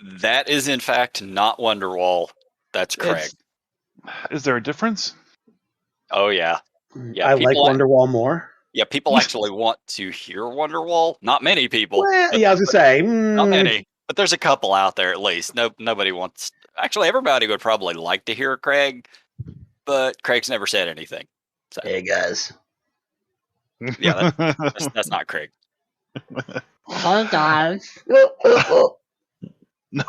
That is, in fact, not Wonderwall. That's Craig. Is there a difference? Oh, yeah. I like Wonderwall more. Yeah, people actually want to hear Wonderwall. Not many people. Well, yeah, I was going to say. Not many. But there's a couple out there at least. Nobody wants... Actually, everybody would probably like to hear Craig, but Craig's never said anything. So. Hey, guys. Yeah, that's not Craig. Hey, guys. No. We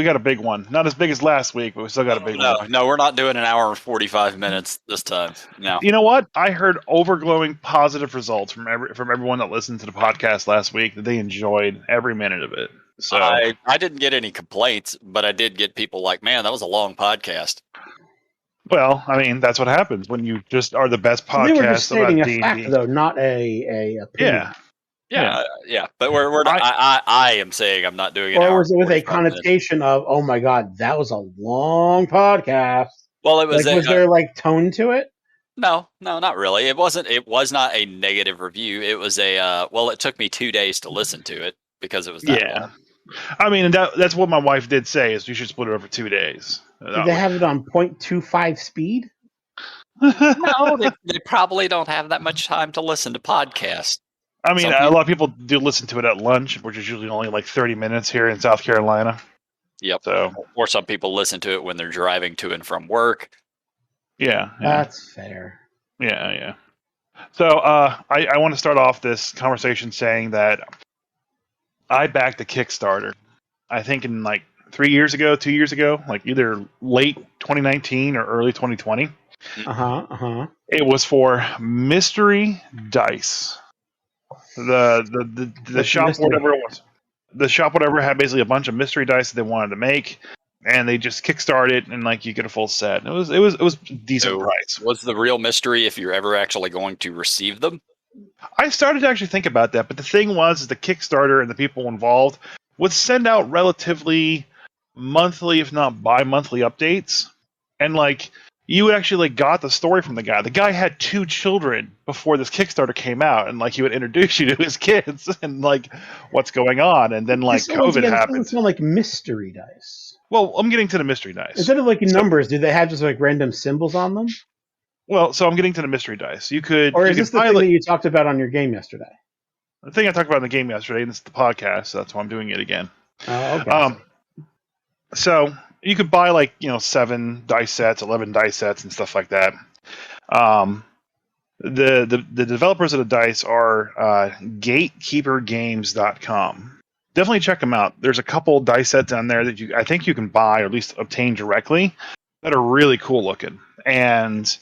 got a big one. Not as big as last week, but we still got a big one. No, we're not doing an hour and 45 minutes this time. No. You know what? I heard overglowing positive results from everyone that listened to the podcast last week that they enjoyed every minute of it. So I didn't get any complaints, but I did get people like, "Man, that was a long podcast." Well, I mean, that's what happens when you just are the best podcast they were just stating about a D&D. fact, though, not a opinion. Yeah. But we're not, I am saying I'm not doing it. Or was it with a connotation of, oh my god, that was a long podcast? Well, it was. Was there like tone to it? No, not really. It wasn't. It was not a negative review. It was a. Well, it took me 2 days to listen to it because it was that long. I mean, that's what my wife did say, is you should split it over 2 days. Did they have it on 0.25 speed? No, they probably don't have that much time to listen to podcasts. I mean, a lot of people do listen to it at lunch, which is usually only like 30 minutes here in South Carolina. Yep. So, or some people listen to it when they're driving to and from work. Yeah. That's fair. Yeah. So I want to start off this conversation saying that I backed a Kickstarter. I think in like 2 years ago, like either late 2019 or early 2020. It was for mystery dice. The shop, whatever it was. The shop, whatever, had basically a bunch of mystery dice that they wanted to make, and they just kickstarted and like you get a full set. It was decent price. Was the real mystery if you're ever actually going to receive them? I started to actually think about that, but the thing was the Kickstarter and the people involved would send out relatively monthly, if not bi-monthly updates, and like you actually like got the story from the guy. The guy had 2 children before this Kickstarter came out, and like he would introduce you to his kids and like what's going on, and then like COVID happened. It sounds like mystery dice. Well, I'm getting to the mystery dice. Instead of like numbers, do they have just like random symbols on them? Well, so I'm getting to the mystery dice. You could, or is this the thing that you talked about on your game yesterday? The thing I talked about in the game yesterday, and it's the podcast, so that's why I'm doing it again. Oh, okay. So you could buy like 7 dice sets, 11 dice sets, and stuff like that. The developers of the dice are gatekeepergames.com. Definitely check them out. There's a couple dice sets on there that I think you can buy or at least obtain directly that are really cool looking. And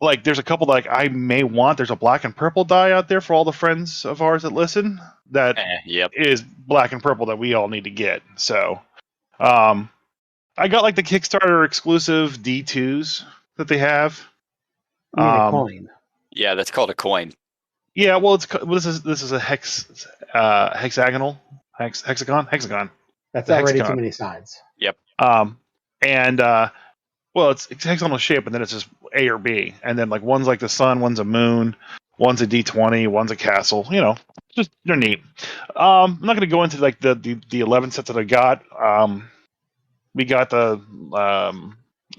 like there's a couple that like I may want. There's a black and purple die out there for all the friends of ours that listen that is black and purple that we all need to get. So I got like the Kickstarter exclusive D2s that they have. You mean a coin? Yeah, that's called a coin. Yeah, well, this is a hexagon. That's already too many sides. Yep. Well, it's hexagonal shape, and then it's just A or B, and then like one's like the sun, one's a moon, one's a D20, one's a castle. Just they're neat. I'm not going to go into like the 11 sets that I got. We got the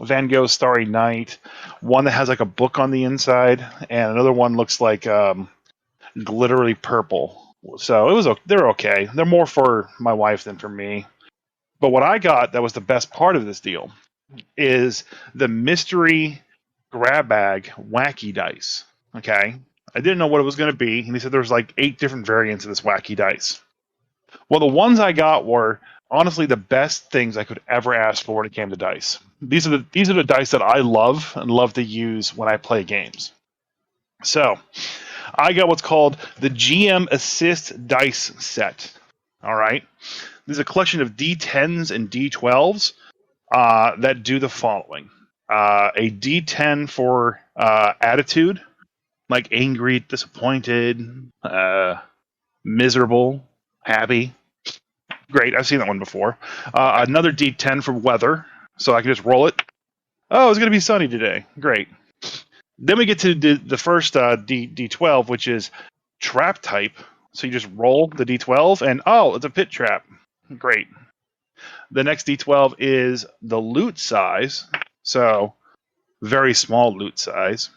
Van Gogh Starry Night, one that has like a book on the inside, and another one looks like glittery purple. So they're okay. They're more for my wife than for me. But what I got that was the best part of this deal is the mystery grab bag wacky dice. Okay, I didn't know what it was going to be, and he said there's like 8 different variants of this wacky dice. Well, the ones I got were honestly the best things I could ever ask for when it came to dice. These are the dice that I love and love to use when I play games. So I got what's called the GM Assist Dice Set. All right, there's a collection of D10s and D12s that do the following: a D10 for attitude, like angry, disappointed, miserable, happy. Great, I've seen that one before. Another D10 for weather, so I can just roll it. Oh, it's going to be sunny today. Great. Then we get to the first D12, which is trap type. So you just roll the d12, and oh, it's a pit trap. Great. The next d12 is the loot size. So very small loot size.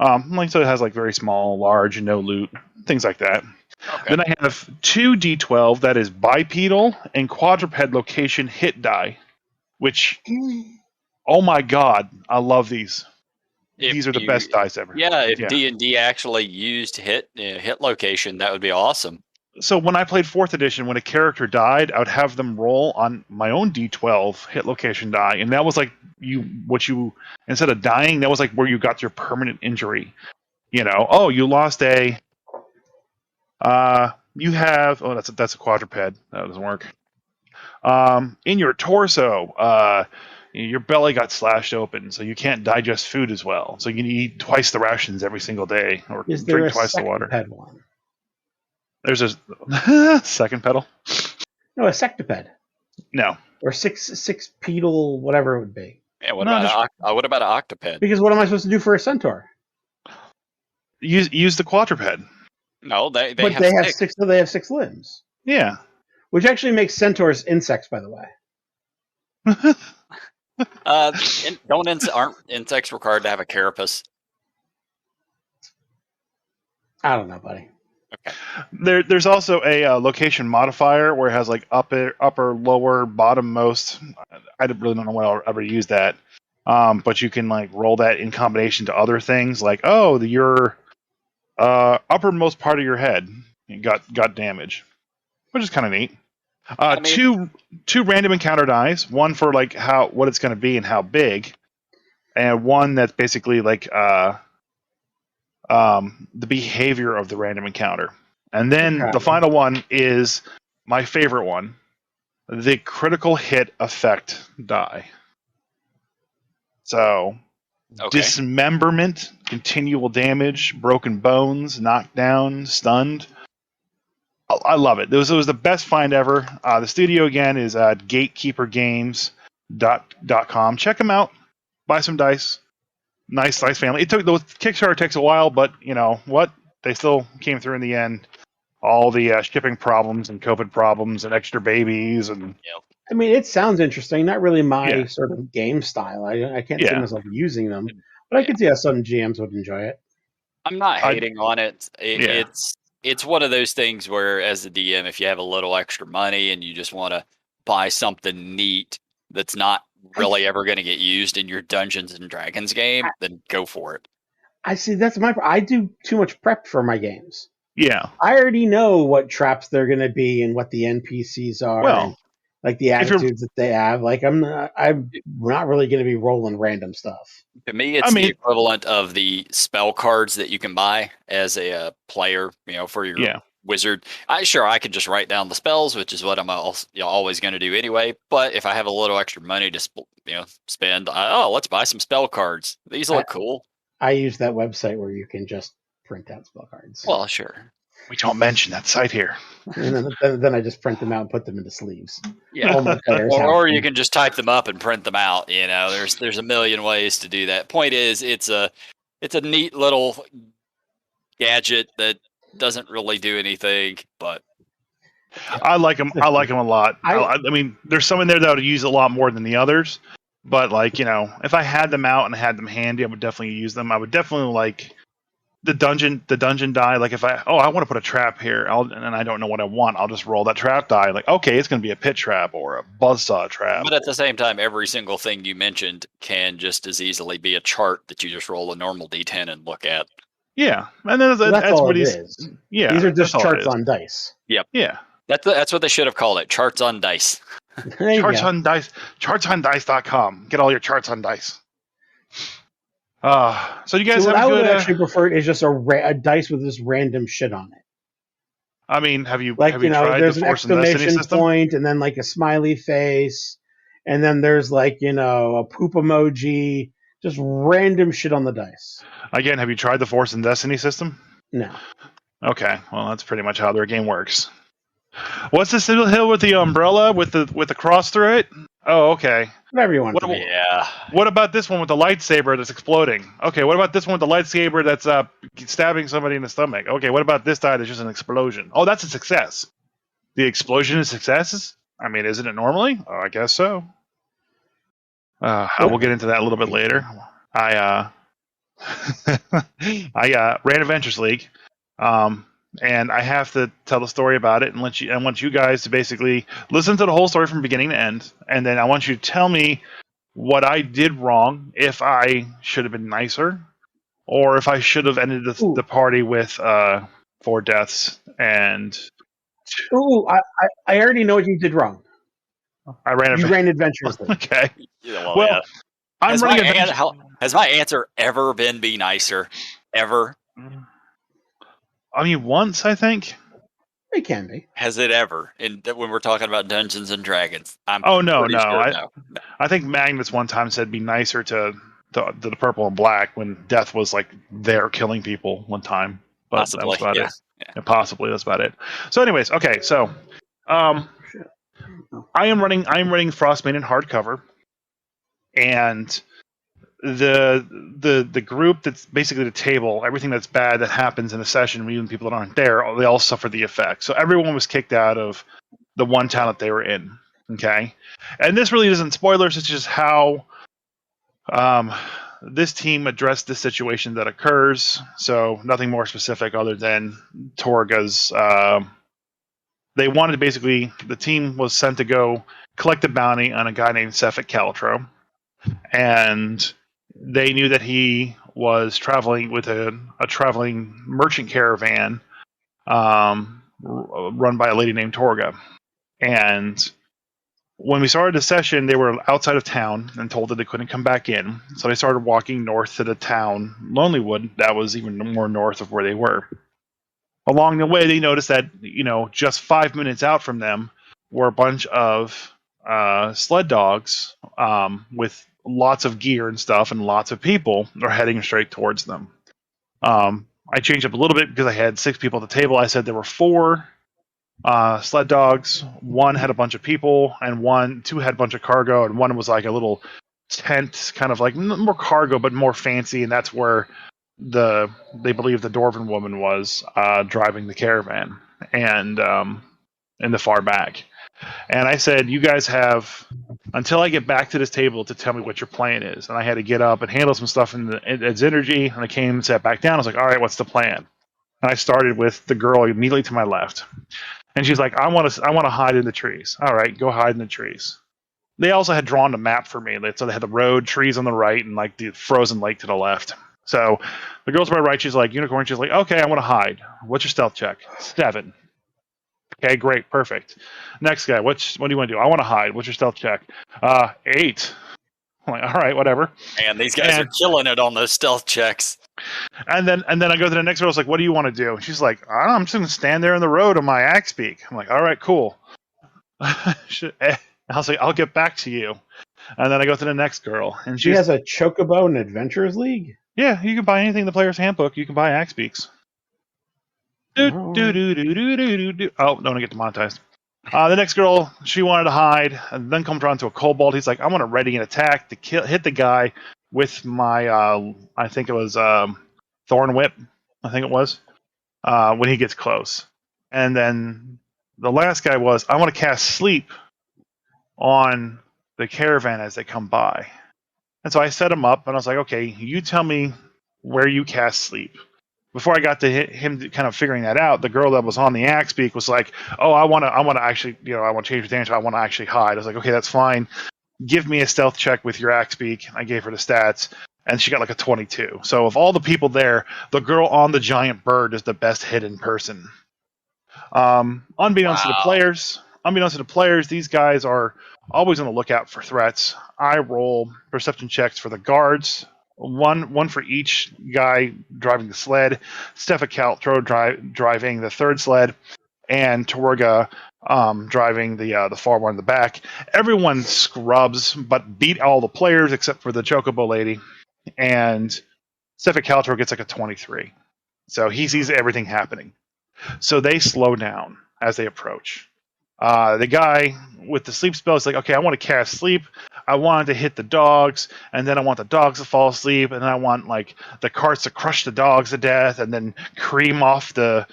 So it has like very small, large, no loot, things like that. Okay. Then I have 2d12 that is bipedal and quadruped location hit die, which, oh my god, I love these. If These are the you- best dice ever. Yeah, if Yeah. D&D actually used hit location, that would be awesome. So when I played 4th edition, when a character died, I would have them roll on my own d12 hit location die, and that was like instead of dying, that was like where you got your permanent injury. Oh, you lost a you have that's a quadruped. That doesn't work. In your torso, your belly got slashed open, so you can't digest food as well. So you need eat twice the rations every single day, or Is there drink a twice the water. sectoped one? There's a second pedal. No, a sectoped. No, Or six pedal, whatever it would be. Yeah, what No, about an octoped? Because what am I supposed to do for a centaur? use the quadruped. No, they But have they have six. six. So they have 6 limbs, Yeah. which actually makes centaurs insects, by the way. Aren't insects required to have a carapace? I don't know, buddy. There's also a location modifier where it has like upper, lower, bottommost. I really don't know why I'll ever use that. But you can like roll that in combination to other things, like your uppermost part of your head got damage, which is kind of neat. Two random encounter dice, one for like what it's going to be and how big, and one that's basically like the behavior of the random encounter. And then the final one is my favorite one, the critical hit effect die. So, dismemberment, continual damage, broken bones, knockdown, stunned. I love it. It was the best find ever. The studio again is gatekeepergames.com. Check them out. Buy some dice. Nice family. The Kickstarter takes a while, but you know what? They still came through in the end. All the shipping problems and COVID problems and extra babies and. I mean, it sounds interesting. Not really my sort of game style. I can't see myself using them, but I could see how some GMs would enjoy it. I'm not hating on it. It's one of those things where, as a DM, if you have a little extra money and you just want to buy something neat that's not really ever going to get used in your Dungeons and Dragons game, then go for it. I see. That's I do too much prep for my games. Yeah. I already know what traps they're going to be and what the NPCs are. Well, like the attitudes that they have. Like I'm not really going to be rolling random stuff. To me, it's the equivalent of the spell cards that you can buy as a player, for your wizard. I could just write down the spells, which is what I'm always going to do anyway. But if I have a little extra money to spend, let's buy some spell cards. These look cool. I use that website where you can just print out spell cards. Well, sure. We don't mention that site here. And then I just print them out and put them into sleeves. Yeah. Or you can just type them up and print them out. There's a million ways to do that. Point is, it's a neat little gadget that doesn't really do anything, but I like them. I like them a lot. I mean, there's some in there that I would use a lot more than the others. But if I had them out and had them handy, I would definitely use them. I would definitely like the dungeon die. Like if I want to put a trap here, and I don't know what I want, I'll just roll that trap die. Like, okay, it's going to be a pit trap or a buzzsaw trap. But at the same time, every single thing you mentioned can just as easily be a chart that you just roll a normal D10 and look at. Yeah, and then that's all what it he's. is. Yeah, these are just charts on dice. Yep. Yeah. That's what they should have called it. Charts on dice. Charts on dice. Chartsondice.com. Get all your charts on dice. So you guys have what a good. I would actually prefer is just a dice with this random shit on it. I mean, have you tried there's the an Force and Destiny exclamation system? point and then like a smiley face, and then there's like a poop emoji, just random shit on the dice. Again, have you tried the Force and Destiny system? No. Okay, well that's pretty much how their game works. What's this little hill with the umbrella with the cross through it? Oh, okay. Whatever you want What, to be. Yeah. what about this one with the lightsaber that's exploding? Okay, what about this one with the lightsaber that's stabbing somebody in the stomach? Okay, what about this guy that's just an explosion? Oh, that's a success. The explosion is successes? I mean, isn't it normally? Oh, I guess so. I will get into that a little bit later. I ran Adventures League, and I have to tell the story about it, and I want you guys to basically listen to the whole story from beginning to end, and then I want you to tell me what I did wrong, if I should have been nicer, or if I should have ended the party with 4 deaths and Ooh, I already know what you did wrong. I ran. You ran Adventures League. Okay. Yeah, well, Well, yeah. I'm Has running my, Adventures. has my answer ever been be nicer? Ever? I mean, once I think. It can be. Has it ever? When we're talking about Dungeons and Dragons, I'm Oh no, pretty sure no. I think Magnus one time said be nicer to the purple and black when Death was like there killing people one time. But Possibly, that was about yeah. it. Yeah, possibly that's about it. So, anyways, okay, so I am running Frostbane in hardcover, and the group that's basically the table, everything that's bad that happens in a session, even people that aren't there, they all suffer the effect. So everyone was kicked out of the one town that they were in. Okay, and this really isn't spoilers. It's just how this team addressed this situation that occurs. So nothing more specific other than Torga's. They wanted to basically, the team was sent to go collect a bounty on a guy named Sefik Caltro, and they knew that he was traveling with a traveling merchant caravan run by a lady named Torga. And when we started the session, they were outside of town and told that they couldn't come back in. So they started walking north to the town, Lonelywood, that was even more north of where they were. Along the way, they noticed that, just 5 minutes out from them were a bunch of sled dogs with lots of gear and stuff and lots of people are heading straight towards them. I changed up a little bit because I had 6 people at the table. I said there were 4 sled dogs. 1 had a bunch of people, and 2 had a bunch of cargo, and 1 was like a little tent, kind of like more cargo but more fancy, and that's where they believe the Dwarven woman was driving the caravan, and in the far back. And I said, you guys have until I get back to this table to tell me what your plan is. And I had to get up and handle some stuff in its energy. And I came and sat back down. I was like, all right, what's the plan? And I started with the girl immediately to my left. And she's like, I want to hide in the trees. All right, go hide in the trees. They also had drawn a map for me. So they had the road, trees on the right, and like the frozen lake to the left. So the girl to my right, she's like, Unicorn, she's like, okay, I want to hide. What's your stealth check? 7. Okay, great, perfect. Next guy, what do you want to do? I want to hide. What's your stealth check? 8. I'm like, all right, whatever. And these guys are killing it on those stealth checks. And then I go to the next girl. I was like, what do you want to do? And she's like, I don't know, I'm just going to stand there in the road on my axe beak. I'm like, all right, cool. I was like, I'll get back to you. And then I go to the next girl, and she has a chocobo in Adventures League. Yeah, you can buy anything in the player's handbook. You can buy axe beaks. Oh, don't want to get demonetized. The next girl, she wanted to hide, and then comes around to a kobold. He's like, I want to ready an attack to hit the guy with my, I think it was Thorn Whip, I think it was, when he gets close. And then the last guy was, I want to cast Sleep on the caravan as they come by. And so I set him up, and I was like, okay, you tell me where you cast Sleep. Before I got to him kind of figuring that out, the girl that was on the axe beak was like, "Oh, I want to actually, I want to change the damage. I want to actually hide." I was like, "Okay, that's fine. Give me a stealth check with your axe beak." I gave her the stats, and she got like a 22. So of all the people there, the girl on the giant bird is the best hidden person. Unbeknownst to the players, these guys are always on the lookout for threats. I roll perception checks for the guards. One for each guy driving the sled, Stefan Caltro driving the third sled, and Torga driving the far one in the back. Everyone scrubs, but beat all the players except for the Chocobo lady. And Stefan Caltro gets like a 23. So he sees everything happening. So they slow down as they approach. The guy with the sleep spell is like, okay, I want to cast Sleep. I wanted to hit the dogs, and then I want the dogs to fall asleep, and then I want like the carts to crush the dogs to death, and then cream off the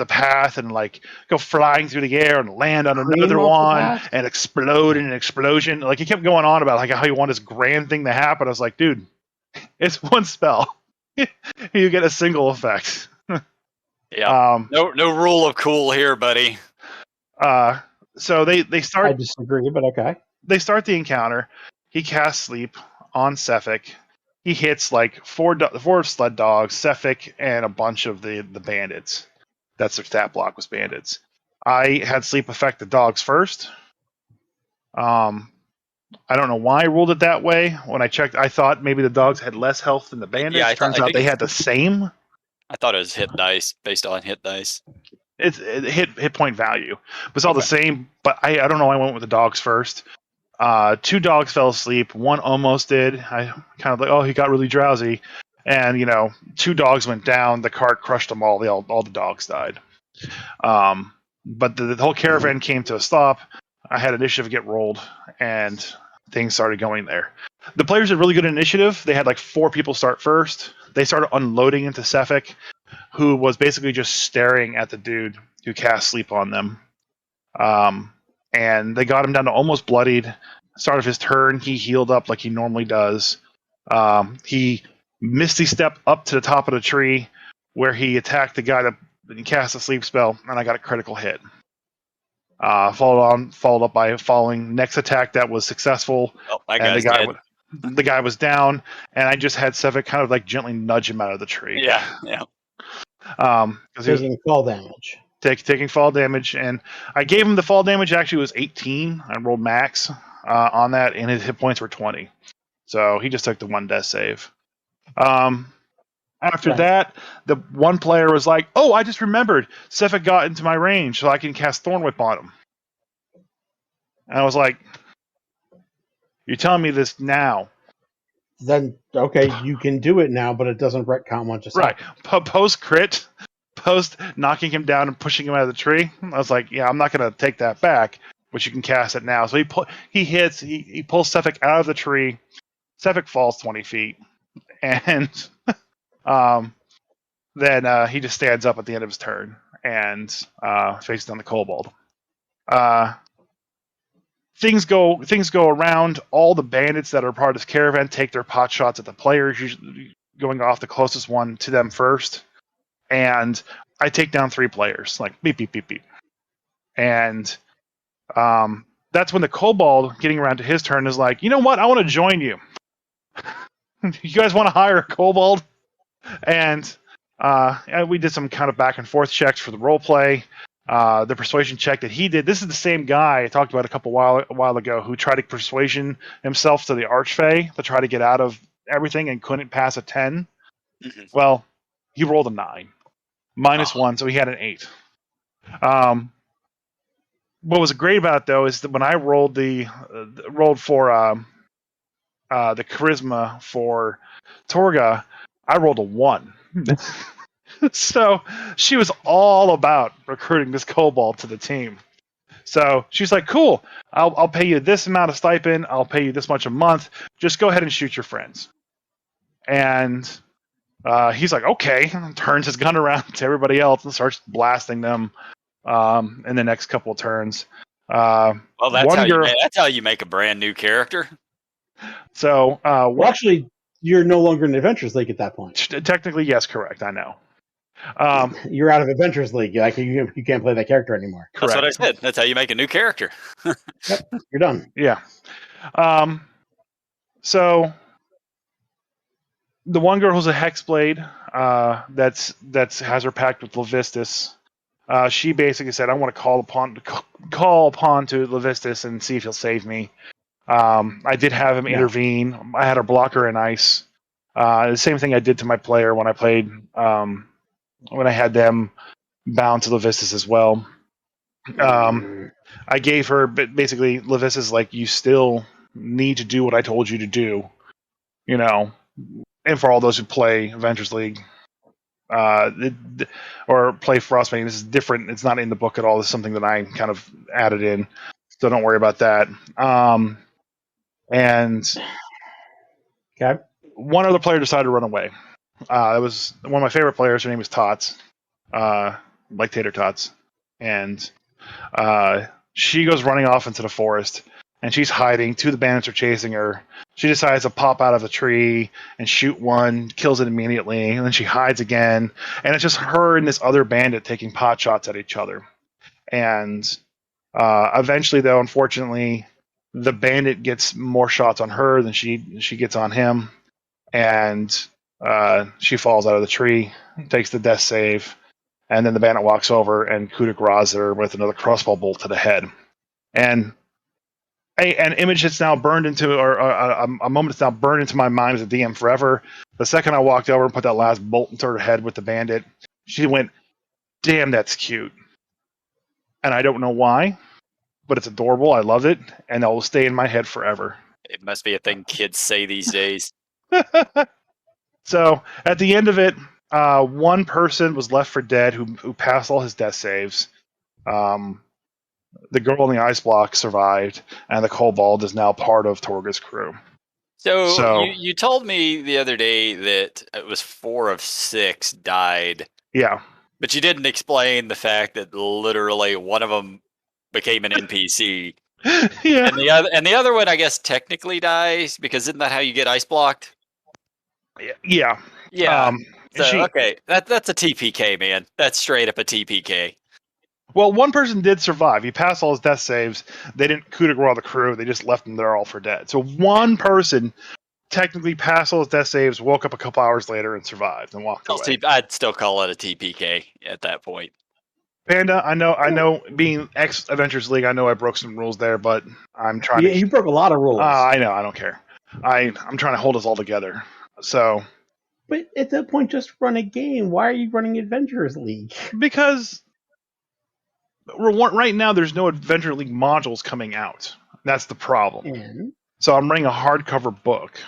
path, and like go flying through the air and land on Cream another off the one, path? and explode in an explosion. Like he kept going on about like how you want this grand thing to happen. I was like, dude, it's one spell. You get a single effect. Yeah. No rule of cool here, buddy. So they start. I disagree, but okay. They start the encounter. He casts sleep on Cephik. He hits like four sled dogs, Cephik, and a bunch of the bandits. That's their stat block was bandits. I had sleep affect the dogs first. I don't know why I ruled it that way. When I checked, I thought maybe the dogs had less health than the bandits. Yeah, Turns out they had the same. I thought it was hit dice based on hit dice. It hit point value. It was all the same, but I don't know why I went with the dogs first. 2 dogs fell asleep. 1 almost did. I kind of like, oh, he got really drowsy. And, 2 dogs went down. The cart crushed them all. All the dogs died. But the whole caravan came to a stop. I had initiative get rolled, and things started going there. The players had really good initiative. They had like 4 people start first. They started unloading into Cephik, who was basically just staring at the dude who cast sleep on them. And they got him down to almost bloodied. Start of his turn, he healed up like he normally does. He misty stepped up to the top of the tree where he attacked the guy that cast a sleep spell, and I got a critical hit. Followed up by a following next attack that was successful. Oh, and the guy was down, and I just had Cephik kind of like gently nudge him out of the tree. Yeah. Because he was Taking fall damage. taking fall damage, and I gave him the fall damage. Actually, it was 18. I rolled max on that, and his hit points were 20. So he just took the 1 death save. After that, the one player was like, "Oh, I just remembered. Cephik got into my range, so I can cast Thorn Whip on him." And I was like, "You're telling me this now?" Then okay, you can do it now, but it doesn't retcon what just Right. happened. Post crit, post knocking him down and pushing him out of the tree. I was like, "Yeah, I'm not going to take that back, but you can cast it now." So he hits. He pulls Cephik out of the tree. Cephik falls 20 feet, and then he just stands up at the end of his turn and faces down the kobold. Things go around. All the bandits that are part of this caravan take their pot shots at the players, usually going off the closest one to them first. And I take down 3 players, like beep beep beep beep. And that's when the kobold, getting around to his turn, is like, "You know what? I want to join you. You guys want to hire a kobold?" And we did some kind of back and forth checks for the role play. The persuasion check that he did. This is the same guy I talked about a while ago who tried to persuasion himself to the Archfey to try to get out of everything and couldn't pass a 10. Mm-hmm. Well, he rolled a 9, -1, so he had an 8. What was great about it, though, is that when I rolled for the charisma for Torga, I rolled a 1. So she was all about recruiting this kobold to the team. So she's like, "Cool, I'll pay you this amount of stipend. I'll pay you this much a month. Just go ahead and shoot your friends." And he's like, "Okay," and turns his gun around to everybody else and starts blasting them in the next couple of turns. Well, that's how you make a brand new character. So, well, actually, you're no longer in Adventures League at that point. Technically, yes, correct. I know. You're out of Adventures League. Like you can't play that character anymore. Correct. That's what I said. That's how you make a new character. Yep, you're done. Yeah. So the one girl who's a hexblade, that's has her pact with Levistus. She basically said, "I want to call upon to Levistus and see if he'll save me." I did have him intervene. I had her block her in ice. The same thing I did to my player when I played. When I had them bound to Levistus as well. I gave her, but basically Levistus like, "You still need to do what I told you to do," and for all those who play Adventures League or play Frostbane, this is different. It's not in the book at all. It's something that I kind of added in, so don't worry about that. And Okay. one other player decided to run away. It was one of my favorite players. Her name was Tots, like Tater Tots. And she goes running off into the forest, and she's hiding. Two of the bandits are chasing her. She decides to pop out of the tree and shoot one, kills it immediately, and then she hides again. And it's just her and this other bandit taking pot shots at each other. And eventually, though, unfortunately, the bandit gets more shots on her than she gets on him, and she falls out of the tree, takes the death save, and then the bandit walks over and coup de grace her with another crossbow bolt to the head. And an image that's now burned into, or a moment that's now burned into my mind as a DM forever. The second I walked over and put that last bolt into her head with the bandit, she went, "Damn, that's cute." And I don't know why, but it's adorable. I love it, and that will stay in my head forever. It must be a thing kids say these days. So at the end of it, one person was left for dead who passed all his death saves. The girl in the ice block survived, and the kobold is now part of Torga's crew. So you told me the other day that it was 4 of 6 died. Yeah. But you didn't explain the fact that literally one of them became an NPC. Yeah. And the other one, I guess, technically dies, because isn't that how you get ice blocked? Yeah. Yeah. Okay, that's a TPK, man. That's straight up a TPK. Well, one person did survive. He passed all his death saves. They didn't coup de grace the crew. They just left them there all for dead. So one person technically passed all his death saves, woke up a couple hours later, and survived and walked away. I'd still call it a TPK at that point. Panda, I know. Being ex Adventures League, I know I broke some rules there, but I'm trying to. You broke a lot of rules. I know. I don't care. I'm trying to hold us all together. So. But at that point, just run a game. Why are you running Adventurers League? Because right now there's no Adventure League modules coming out. That's the problem. So I'm running a hardcover book.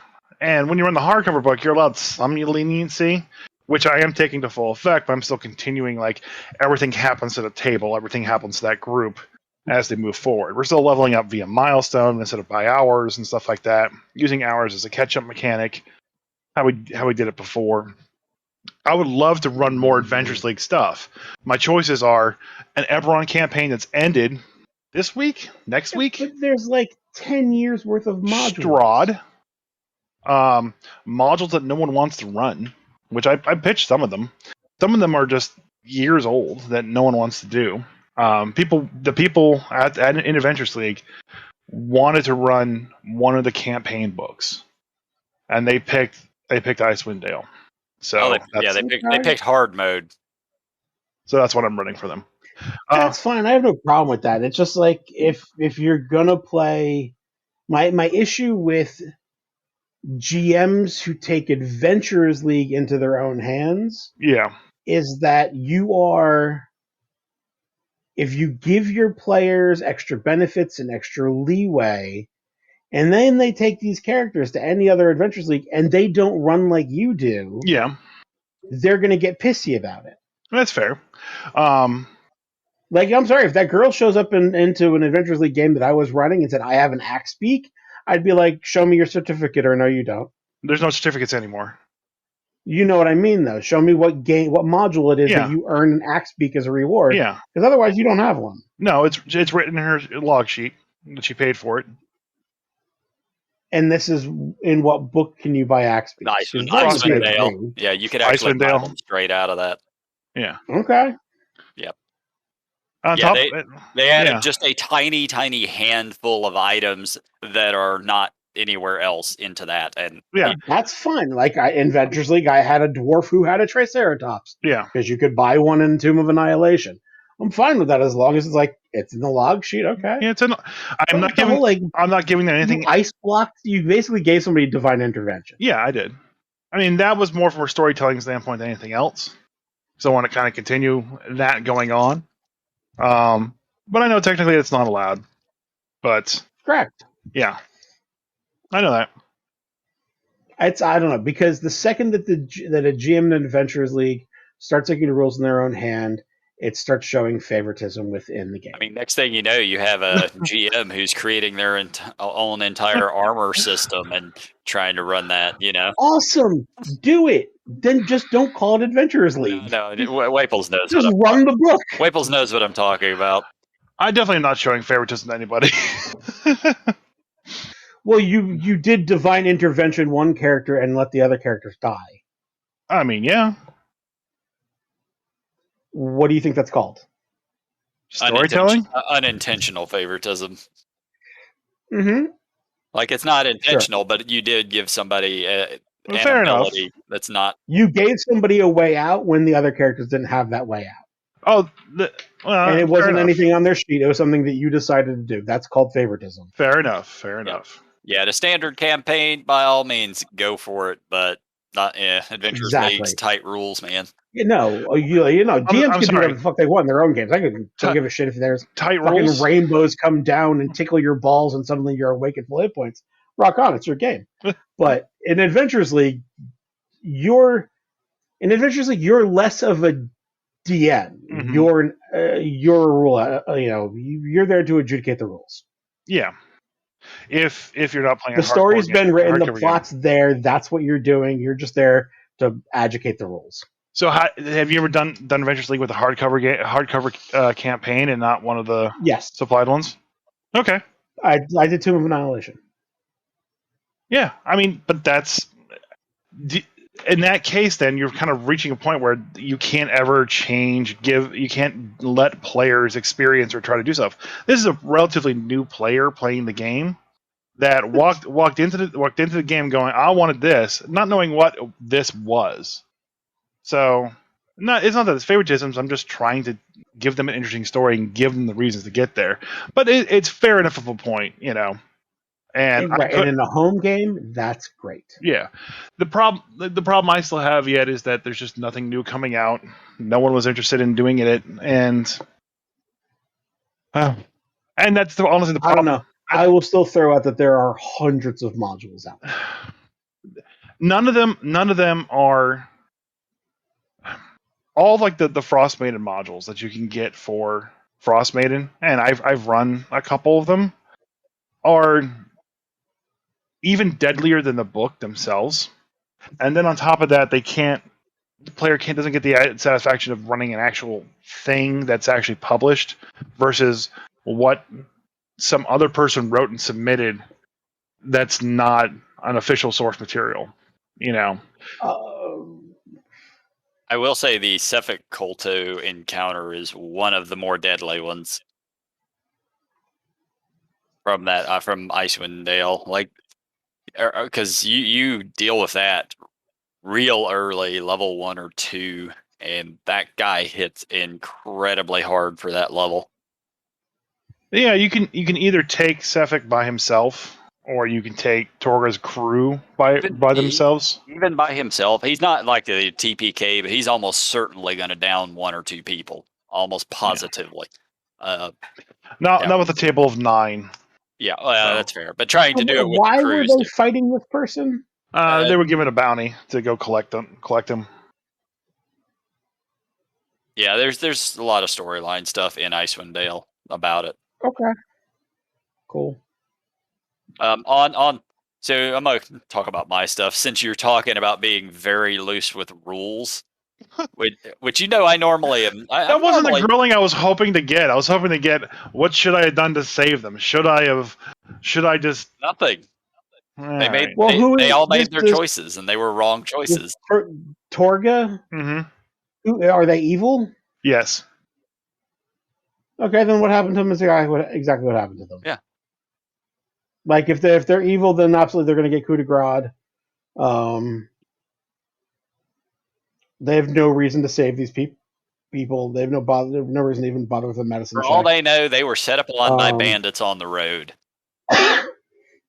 And when you run the hardcover book, you're allowed some leniency, which I am taking to full effect, but I'm still continuing, like, everything happens to the table, everything happens to that group as they move forward. We're still leveling up via milestone instead of by hours and stuff like that, using hours as a catch-up mechanic, how we did it before. I would love to run more Adventures League stuff. My choices are an Eberron campaign that's ended this week, next week. But there's like 10 years worth of Strahd. modules. Modules that no one wants to run, which I pitched some of them. Some of them are just years old that no one wants to do. The people in Adventures League wanted to run one of the campaign books, and they picked Icewind Dale. So they picked hard mode. So that's what I'm running for them. That's fine. I have no problem with that. It's just like if you're gonna play, my issue with GMs who take Adventurers League into their own hands, is that if you give your players extra benefits and extra leeway, and then they take these characters to any other Adventures League and they don't run like you do, they're going to get pissy about it. That's fair. Like, I'm sorry, if that girl shows up into an Adventures League game that I was running and said, I have an axe beak, I'd be like, show me your certificate, or no, you don't. There's no certificates anymore. You know what I mean, though. Show me what module it is that you earn an axe beak as a reward. Yeah. Because otherwise you don't have one. No, it's written in her log sheet that she paid for it. And this is in what book can you buy axe beaks? Icewind Dale. Yeah, you could actually buy them straight out of that. Yeah. Okay. Yep. They added just a tiny, tiny handful of items that are not anywhere else into that, and that's fine. Like in Adventures League, I had a dwarf who had a Triceratops. Yeah, because you could buy one in Tomb of Annihilation. I'm fine with that as long as it's in the log sheet. Okay. Yeah, I'm not giving them anything. Ice blocked. You basically gave somebody divine intervention. Yeah, I did. I mean, that was more from a storytelling standpoint than anything else. So I want to kind of continue that going on. But I know technically it's not allowed. But correct. Yeah, I know that. I don't know, because the second that a GM in Adventurers League starts taking the rules in their own hand, it starts showing favoritism within the game. I mean, next thing you know, you have a GM who's creating their own entire armor system and trying to run that. Awesome, do it. Then just don't call it Adventurers League. No, Waples knows. Just run the book. Waples knows what I'm talking about. I definitely am not showing favoritism to anybody. Well, you did divine intervention one character and let the other characters die. I mean, yeah. What do you think that's called? Storytelling? Unintentional favoritism. Mm-hmm. Like, it's not intentional, but you did give somebody an ability that's not. You gave somebody a way out when the other characters didn't have that way out. Oh, and it wasn't anything on their sheet. It was something that you decided to do. That's called favoritism. Fair enough. Yeah, the standard campaign, by all means, go for it, but not Adventures League's tight rules, man. You know, GMs can do whatever the fuck they want in their own games. I don't give a shit if there's tight fucking rules. Rainbows come down and tickle your balls and suddenly you're awake at full hit points. Rock on, it's your game. But in Adventures League, you're less of a DM. Mm-hmm. You're a rule. You're there to adjudicate the rules. Yeah. If you're not playing, the story's been written, the plot's there. That's what you're doing. You're just there to adjudicate the rules. So, have you ever done Adventures League with a hardcover campaign and not one of the supplied ones? Okay, I did Tomb of Annihilation. Yeah, I mean, but that's in that case. Then you're kind of reaching a point where you can't ever you can't let players experience or try to do stuff. This is a relatively new player playing the game that walked into the game going, I wanted this, not knowing what this was. So, it's not that it's favoritism. I'm just trying to give them an interesting story and give them the reasons to get there. But it's fair enough of a point, And and in a home game, that's great. Yeah, the problem I still have yet is that there's just nothing new coming out. No one was interested in doing it, and that's honestly the problem. I don't know. I will still throw out that there are hundreds of modules out there. None of them are all like the Frost Maiden modules that you can get for Frost Maiden, and I've run a couple of them, are even deadlier than the book themselves. And then on top of that, the player doesn't get the satisfaction of running an actual thing that's actually published versus what some other person wrote and submitted that's not an official source material, I will say the Cephalic Kolto encounter is one of the more deadly ones from Icewind Dale. Like, because you deal with that real early, level 1 or 2, and that guy hits incredibly hard for that level. Yeah, you can either take Cephalic by himself, or you can take Torga's crew by themselves. Even by himself, he's not like the TPK, but he's almost certainly going to down 1 or 2 people, almost positively. Not with a table of 9. Yeah, that's fair. But trying to do it with why the crews, were they fighting this person? They were given a bounty to go collect him. Yeah, there's a lot of storyline stuff in Icewind Dale about it. Okay, cool. So I'm gonna talk about my stuff since you're talking about being very loose with rules, which I normally am. That wasn't the grilling I was hoping to get. I was hoping to get what should I have done to save them? Should I just nothing? They all made their choices, and they were wrong choices. Torga? Mm-hmm. Are they evil? Yes. Okay, then what happened to them is exactly what happened to them. Yeah. Like, if they're evil, then absolutely they're going to get coup de grace. They have no reason to save these people. They have no reason to even bother with a medicine check. For all they know, they were set up by bandits on the road.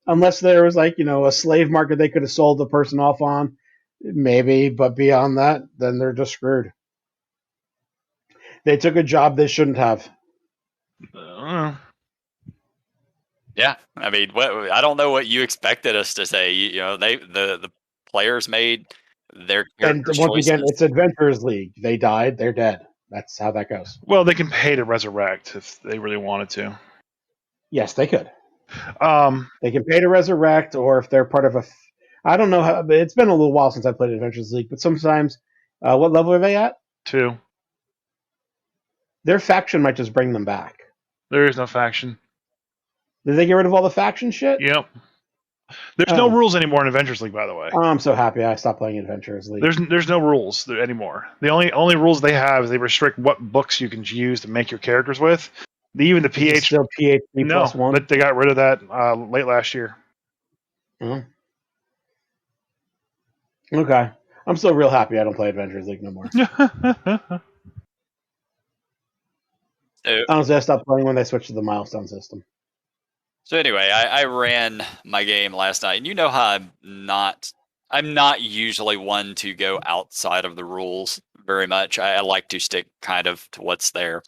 Unless there was a slave market they could have sold the person off on, maybe. But beyond that, then they're just screwed. They took a job they shouldn't have. Yeah, I mean, I don't know what you expected us to say. The players made their and once choices. again, it's Adventurers League. They died. They're dead. That's how that goes. Well, they can pay to resurrect if they really wanted to. Yes, they could. Um, They can pay to resurrect, or if they're part of a. I don't know how. But it's been a little while since I played Adventures League, but sometimes, what level are they at? 2. Their faction might just bring them back. There is no faction. Did they get rid of all the faction shit? Yep. There's no rules anymore in Adventures League, by the way. Oh, I'm so happy I stopped playing Adventures League. There's no rules anymore. The only rules they have is they restrict what books you can use to make your characters with. Even the PH still PhD no, plus 1. but they got rid of that late last year. Oh. Okay, I'm still real happy I don't play Adventures League no more. Honestly, I stopped playing when they switched to the milestone system. So anyway, I ran my game last night, and you know how I'm not usually one to go outside of the rules very much. I like to stick kind of to what's there,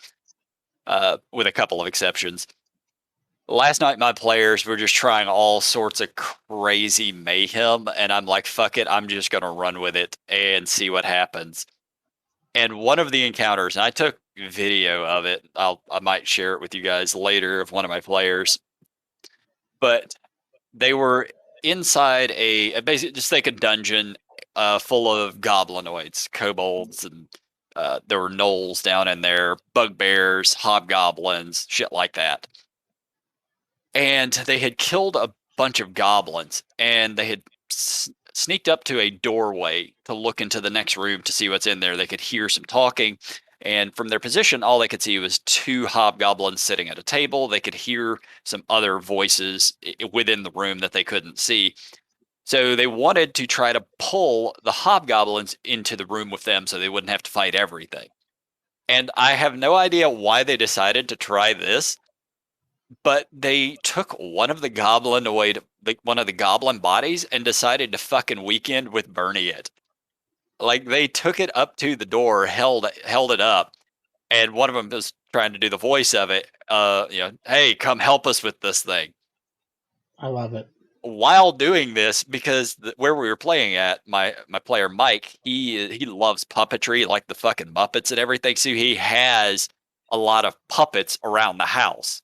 with a couple of exceptions. Last night, my players were just trying all sorts of crazy mayhem, and I'm like, fuck it, I'm just gonna run with it and see what happens. And one of the encounters, and I took video of it. I might share it with you guys later of one of my players, but they were inside basically just like a dungeon full of goblinoids, kobolds, and there were gnolls down in there, bugbears, hobgoblins, shit like that. And they had killed a bunch of goblins, and they had sneaked up to a doorway to look into the next room to see what's in there. They could hear some talking, and from their position, all they could see was 2 hobgoblins sitting at a table. They could hear some other voices within the room that they couldn't see. So they wanted to try to pull the hobgoblins into the room with them so they wouldn't have to fight everything. And I have no idea why they decided to try this, but they took one of the goblin bodies and decided to fucking weekend with Bernie it. Like, they took it up to the door, held it up, and one of them was trying to do the voice of it. Hey, come help us with this thing. I love it. While doing this, because where we were playing at, my player Mike, he loves puppetry, like the fucking Muppets and everything. So he has a lot of puppets around the house.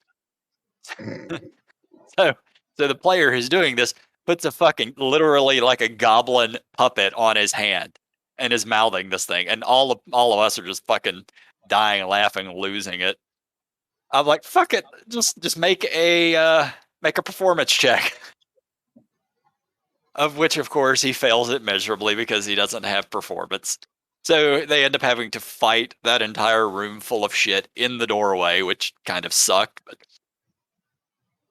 So the player who's doing this puts a fucking literally like a goblin puppet on his hand and is mouthing this thing, and all of us are just fucking dying, laughing, losing it. I'm like, fuck it, just make a performance check. Of which, of course, he fails it miserably because he doesn't have performance. So they end up having to fight that entire room full of shit in the doorway, which kind of sucked. But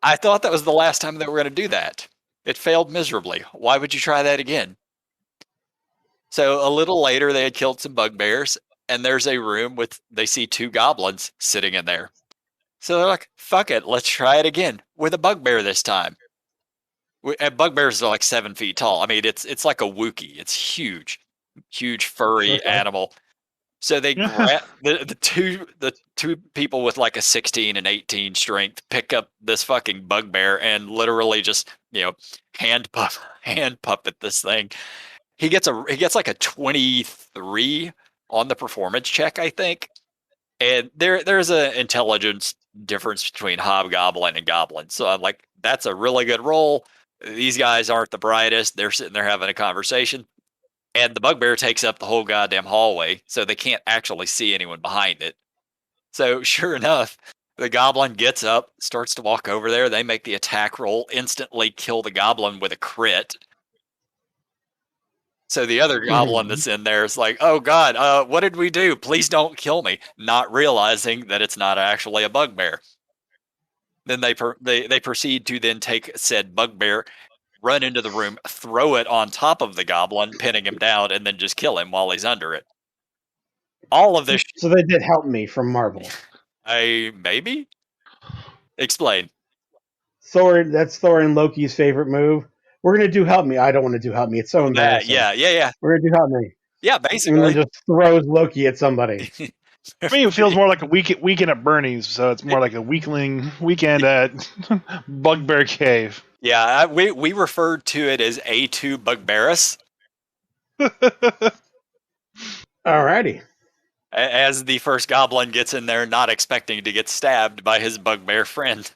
I thought that was the last time they were going to do that. It failed miserably. Why would you try that again? So a little later, they had killed some bugbears, and there's a room they see 2 goblins sitting in there. So they're like, fuck it, let's try it again with a bugbear this time. And bugbears are like 7 feet tall. I mean, it's like a Wookiee. It's huge furry animal. So they grab the two people with like a 16 and 18 strength, pick up this fucking bugbear and literally just hand puppet this thing. He gets like a 23 on the performance check, I think. And there's an intelligence difference between hobgoblin and goblin. So I'm like, that's a really good roll. These guys aren't the brightest. They're sitting there having a conversation. And the bugbear takes up the whole goddamn hallway, so they can't actually see anyone behind it. So sure enough, the goblin gets up, starts to walk over there. They make the attack roll, instantly kill the goblin with a crit. So the other goblin that's in there is like, oh God, what did we do? Please don't kill me. Not realizing that it's not actually a bugbear. Then they proceed to then take said bugbear, run into the room, throw it on top of the goblin, pinning him down, and then just kill him while he's under it. All of this. So they did help me from Marvel. Maybe? Explain. Thor, that's Thor and Loki's favorite move. We're going to do help me. I don't want to do help me. It's so embarrassing. Yeah. We're going to do help me. Yeah, basically. And then just throws Loki at somebody. I mean, it feels more like a weekend at Bernie's, so it's more like a weekend at Bugbear Cave. Yeah, we referred to it as A2 Bugbearus. Alrighty. as the first goblin gets in there, not expecting to get stabbed by his bugbear friend.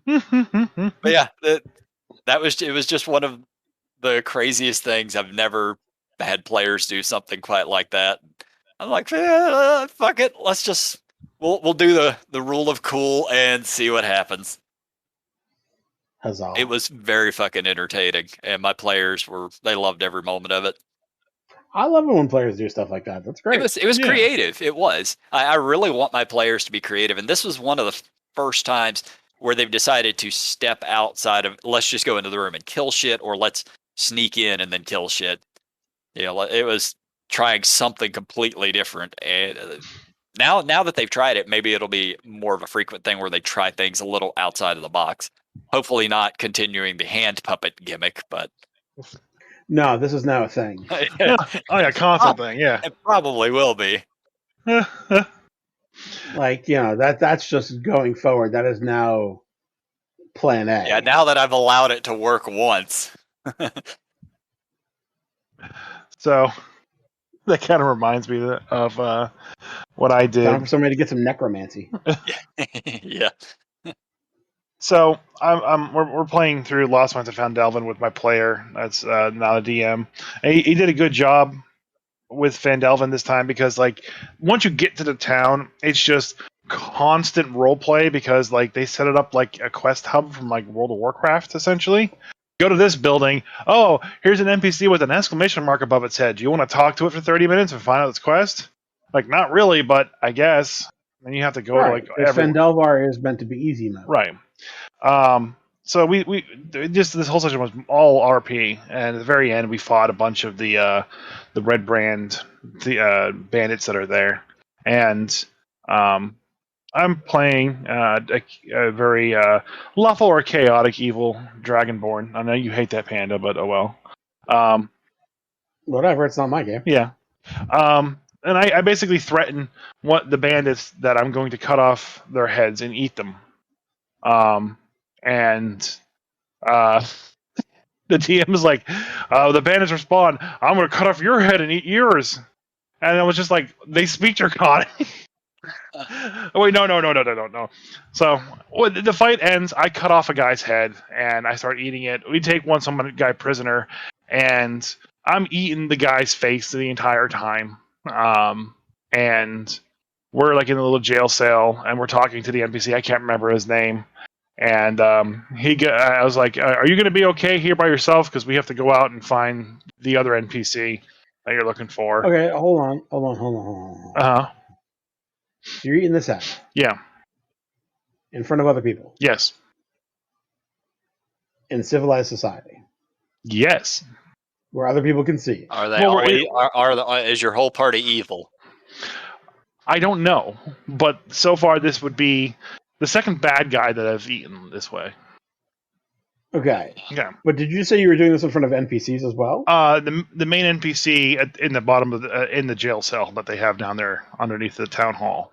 But yeah, it was just one of the craziest things. I've never had players do something quite like that. I'm like, fuck it, we'll do the rule of cool and see what happens. Huzzah. It was very fucking entertaining, and my players they loved every moment of it. I love it when players do stuff like that. That's great. It was creative. It was. I really want my players to be creative, and this was one of the first times where they've decided to step outside of let's just go into the room and kill shit, or let's sneak in and then kill shit. It was trying something completely different, and now that they've tried it, maybe it'll be more of a frequent thing where they try things a little outside of the box. Hopefully, not continuing the hand puppet gimmick, but. No, this is now a thing. Constant thing, yeah. It probably will be. Like, that's just going forward. That is now plan A. Yeah, now that I've allowed it to work once. So, that kind of reminds me of what I did. Time for somebody to get some necromancy. Yeah. So we're playing through Lost Mines of Phandelvin with my player. That's not a DM. And he did a good job with Phandelvin this time because once you get to the town, it's just constant role play because they set it up like a quest hub from World of Warcraft essentially. Go to this building. Oh, here's an NPC with an exclamation mark above its head. Do you want to talk to it for 30 minutes and find out its quest? Not really, but I guess. Then you have to go to Phandelvar is meant to be easy mode. Right. So we just this whole session was all RP, and at the very end we fought a bunch of the red brand bandits that are there, and I'm playing a very lawful or chaotic evil dragonborn. I know you hate that, Panda, but oh well. Whatever, it's not my game. Yeah. And I basically threaten the bandits that I'm going to cut off their heads and eat them. And the DM is like, the bandits respond, I'm going to cut off your head and eat yours. And I was just like, they speak Draconic. Oh, wait, no. So when the fight ends, I cut off a guy's head and I start eating it. We take some guy prisoner, and I'm eating the guy's face the entire time. And we're in a little jail cell, and we're talking to the NPC. I can't remember his name. And I was like, "Are you going to be okay here by yourself? Because we have to go out and find the other NPC that you're looking for." Okay, hold on. Uh-huh. So you're eating this head? Yeah. In front of other people? Yes. In civilized society? Yes. Where other people can see? Are they is your whole party evil? I don't know, but so far this would be the second bad guy that I've eaten this way. Okay. Yeah. But did you say you were doing this in front of NPCs as well? The main NPC in the bottom of in the jail cell that they have down there underneath the town hall.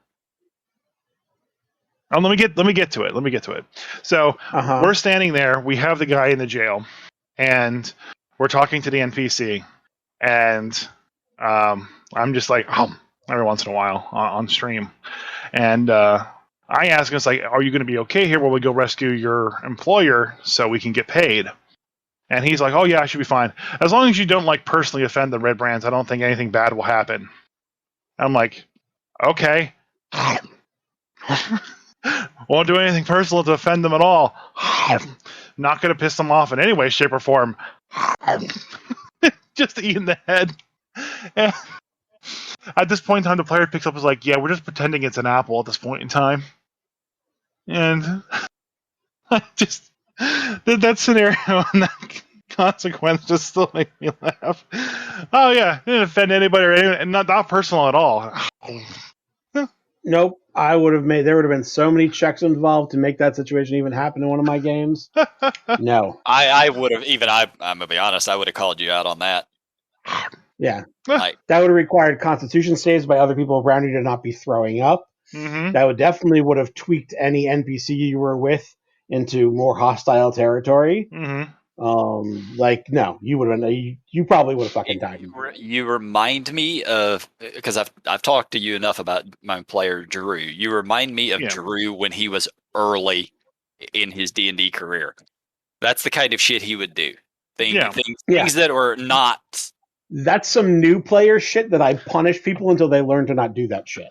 Oh, let me get to it. So we're standing there. We have the guy in the jail, and we're talking to the NPC, and I'm just like, every once in a while on stream, and I ask him, are you going to be okay here while we go rescue your employer so we can get paid? And he's like, oh yeah, I should be fine. As long as you don't personally offend the Red Brands, I don't think anything bad will happen. I'm like, okay. Won't do anything personal to offend them at all. Not going to piss them off in any way, shape, or form. Just eating the head. And at this point in time, the player picks up and is like, yeah, we're just pretending it's an apple at this point in time. And I just that scenario and that consequence just still make me laugh. Oh yeah, didn't offend anybody or anyone, and not personal at all. Nope. There would have been so many checks involved to make that situation even happen in one of my games. No. I would have I'm gonna be honest, I would have called you out on that. Yeah. That would have required constitution saves by other people around you to not be throwing up. Mm-hmm. That would have tweaked any NPC you were with into more hostile territory. Mm-hmm. Like, no, you would have. You probably would have fucking died. You remind me of, because I've talked to you enough about my player Drew. You remind me of Drew when he was early in his D&D career. That's the kind of shit he would do. Things that were not. That's some new player shit that I punish people until they learn to not do that shit.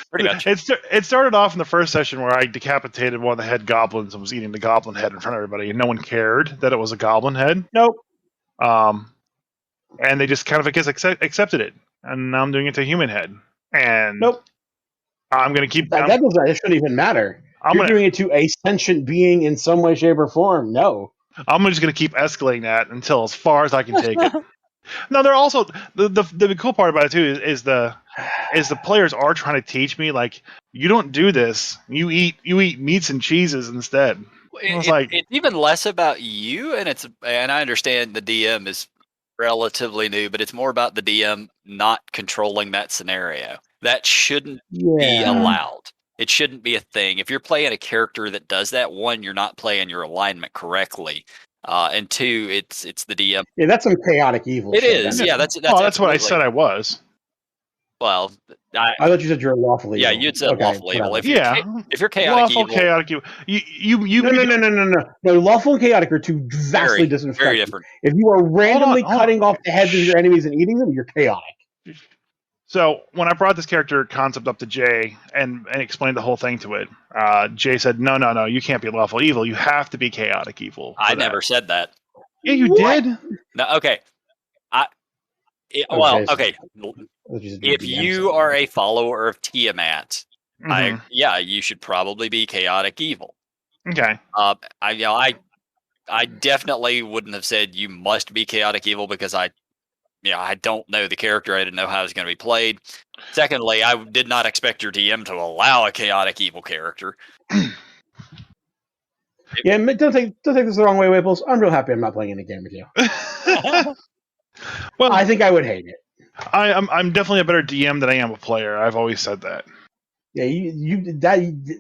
Pretty much. It started off in the first session where I decapitated one of the head goblins and was eating the goblin head in front of everybody, and no one cared that it was a goblin head. Nope. And they just kind of, I guess, accepted it. And now I'm doing it to human head. And nope. I'm going to keep... That shouldn't even matter. You're doing it to a sentient being in some way, shape, or form. No. I'm just going to keep escalating that until as far as I can take it. No, they're also... The cool part about it, too, is the players are trying to teach me, like, you don't do this. You eat meats and cheeses instead. It's even less about you, and I understand the DM is relatively new, but it's more about the DM not controlling that scenario. That shouldn't be allowed. It shouldn't be a thing. If you're playing a character that does that, one, you're not playing your alignment correctly, and two, it's the DM. Yeah, that's some chaotic evil. It is. Yeah, that's what I said I was. Well, I thought you said you're lawful evil. Yeah, you'd said lawful evil. If you're chaotic lawful, evil, chaotic evil. No. Lawful and chaotic are two vastly different. Very different. If you are randomly cutting off the heads of your enemies and eating them, you're chaotic. So when I brought this character concept up to Jay and explained the whole thing to it, Jay said, "No, you can't be lawful evil. You have to be chaotic evil." I never said that. Yeah, you did. No, okay. Okay. If you are a follower of Tiamat, you should probably be chaotic evil. Okay. I definitely wouldn't have said you must be chaotic evil because I don't know the character. I didn't know how it was going to be played. Secondly, I did not expect your DM to allow a chaotic evil character. Yeah, don't take this the wrong way, Waples. I'm real happy I'm not playing any game with you. Well, I think I would hate it. I'm definitely a better DM than I am a player. I've always said that. Yeah,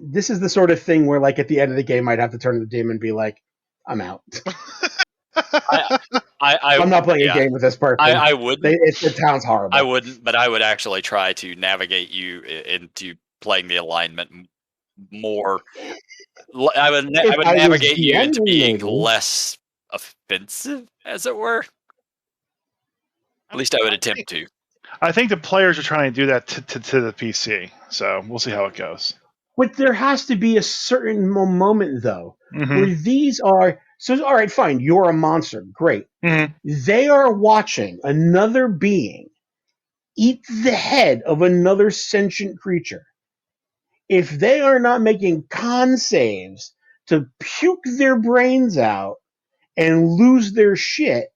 this is the sort of thing where, like, at the end of the game, I'd have to turn to the DM and be like, "I'm out." I'm not playing a game with this person. I wouldn't. It sounds horrible. I wouldn't, but I would actually try to navigate you into playing the alignment more. I would navigate you into being less offensive, as it were. At least I would attempt to. I think the players are trying to do that to the PC, so we'll see how it goes. But there has to be a certain moment, though, where these are... So, all right, fine, you're a monster. Great. They are watching another being eat the head of another sentient creature. If they are not making con saves to puke their brains out and lose their shit,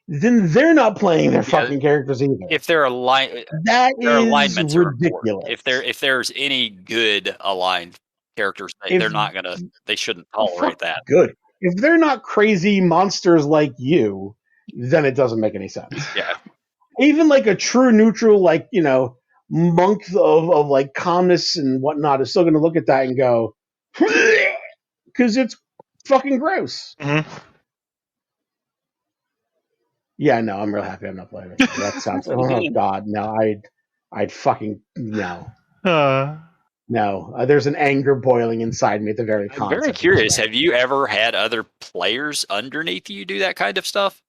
then they're not playing their fucking characters either. If they're aligned, that is ridiculous. If there's any good aligned characters, they shouldn't tolerate that. Good. If they're not crazy monsters like you, then it doesn't make any sense. Yeah. Even like a true neutral, like, monk of like calmness and whatnot is still going to look at that and go, because it's fucking gross. Yeah, no, I'm real happy I'm not playing it. That sounds... oh, God, no, I'd fucking... No. No, there's an anger boiling inside me at the very concept. I'm very curious, have you ever had other players underneath you do that kind of stuff?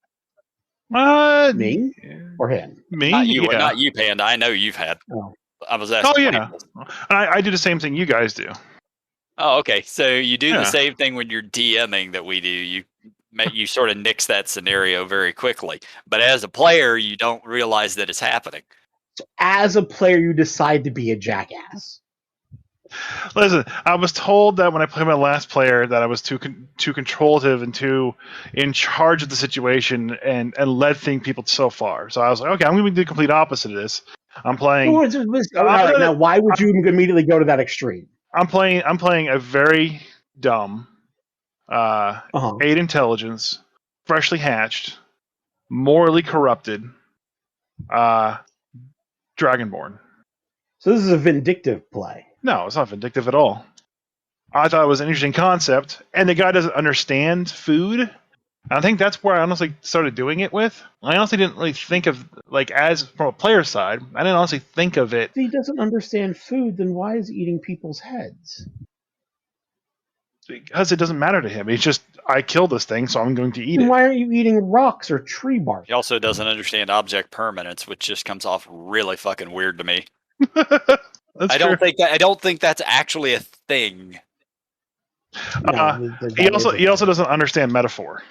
Me? Or him? Me? Not you, Panda. I know you've had. Oh. I was asking. Oh, yeah. I do the same thing you guys do. Oh, okay. So you do the same thing when you're DMing that we do. You sort of nix that scenario very quickly. But as a player, you don't realize that it's happening. So as a player, you decide to be a jackass. Listen, I was told that when I played my last player that I was too controlative and too in charge of the situation and led people so far. So I was like, okay, I'm going to do the complete opposite of this. I'm playing... now, why would you immediately go to that extreme? I'm playing a very dumb... 8 intelligence, freshly hatched, morally corrupted, Dragonborn. So this is a vindictive play. No, it's not vindictive at all. I thought it was an interesting concept, and the guy doesn't understand food, I think that's where I honestly started doing it with. I honestly didn't really think of, like, as from a player side, I didn't honestly think of it. If he doesn't understand food, then why is he eating people's heads? Because it doesn't matter to him. He's just, I killed this thing, so I'm going to eat Then it. why aren't you eating rocks or tree bark? He also doesn't understand object permanence, which just comes off really fucking weird to me. That's I true. don't think that's actually a thing. No, He also doesn't understand metaphor.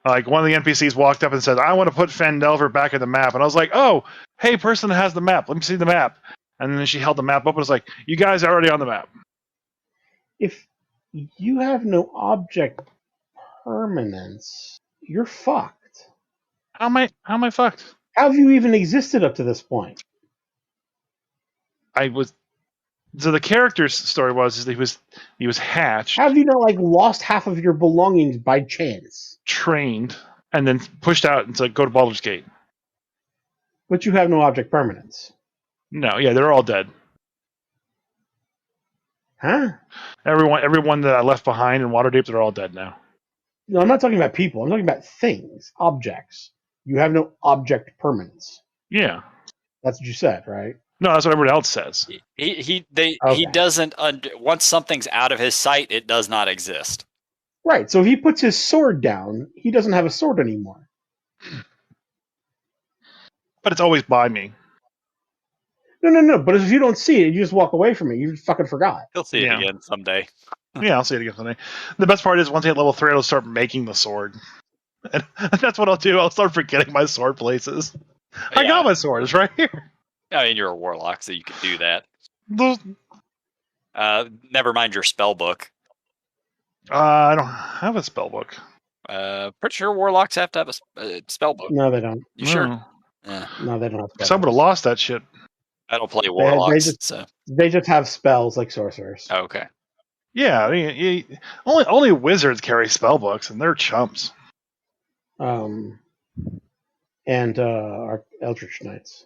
Like, one of the NPCs walked up and said, "I want to put Fendelver back in the map," and I was like, "Oh, hey, person that has the map, let me see the map." And then she held the map up and was like, "You guys are already on the map." If you have no object permanence, you're fucked. How am I fucked? How have you even existed up to this point? So the character's story was that he was hatched, How have you not like lost half of your belongings by chance? trained, and then pushed out and said, "Go to Baldur's Gate." But you have no object permanence. No, yeah, they're all dead. Huh? Everyone that I left behind in Waterdeep, they're all dead now. No, I'm not talking about people. I'm talking about things, objects. You have no object permanence. Yeah. That's what you said, right? No, that's what everyone else says. He Okay. doesn't once something's out of his sight, it does not exist. Right. So if he puts his sword down, he doesn't have a sword anymore. But it's always by me. No. But if you don't see it, you just walk away from it. You fucking forgot. He'll see it again someday. Yeah, I'll see it again someday. The best part is once I hit level 3, I'll start making the sword. And that's what I'll do. I'll start forgetting my sword places. I got my sword. It's right here. I mean, you're a warlock, so you can do that. Those- Never mind your spell book. I don't have a spell book. Pretty sure warlocks have to have a spell book. No, they don't. You sure? No, they don't have Because I would have lost that shit. I don't play warlocks, they just have spells like sorcerers. Oh, okay. Yeah, I mean, only wizards carry spell books, and they're chumps. And our Eldritch Knights.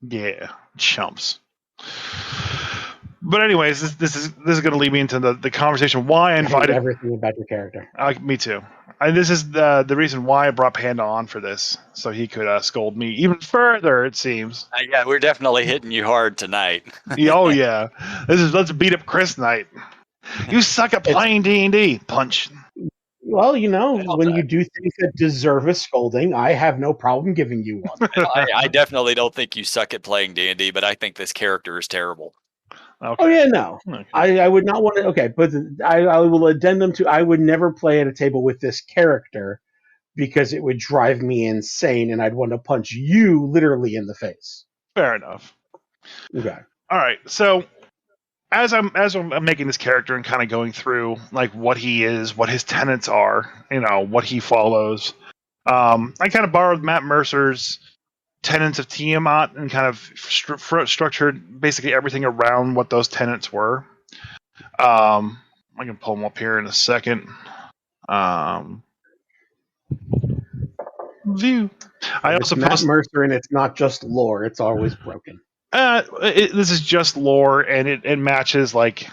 Yeah, chumps. But anyways, this is going to lead me into the conversation why I invited everything about your character. Me too. This is the reason why I brought Panda on for this, so he could scold me even further. It seems. Yeah, we're definitely hitting you hard tonight. Oh yeah, let's beat up Chris night. You suck at playing D&D. Punch. Well, when you do things that deserve a scolding, I have no problem giving you one. I definitely don't think you suck at playing D&D, but I think this character is terrible. Okay. Oh yeah, no. Okay. I would not want to. Okay, but I will addendum to I would never play at a table with this character because it would drive me insane, and I'd want to punch you literally in the face. Fair enough. Okay. All right. So as I'm making this character and kind of going through like what he is, what his tenets are, what he follows, I kind of borrowed Matt Mercer's tenets of Tiamat and kind of structured basically everything around what those tenets were. I can pull them up here in a second. View. I also Matt Mercer, and it's not just lore; it's always broken. This is just lore, and it matches like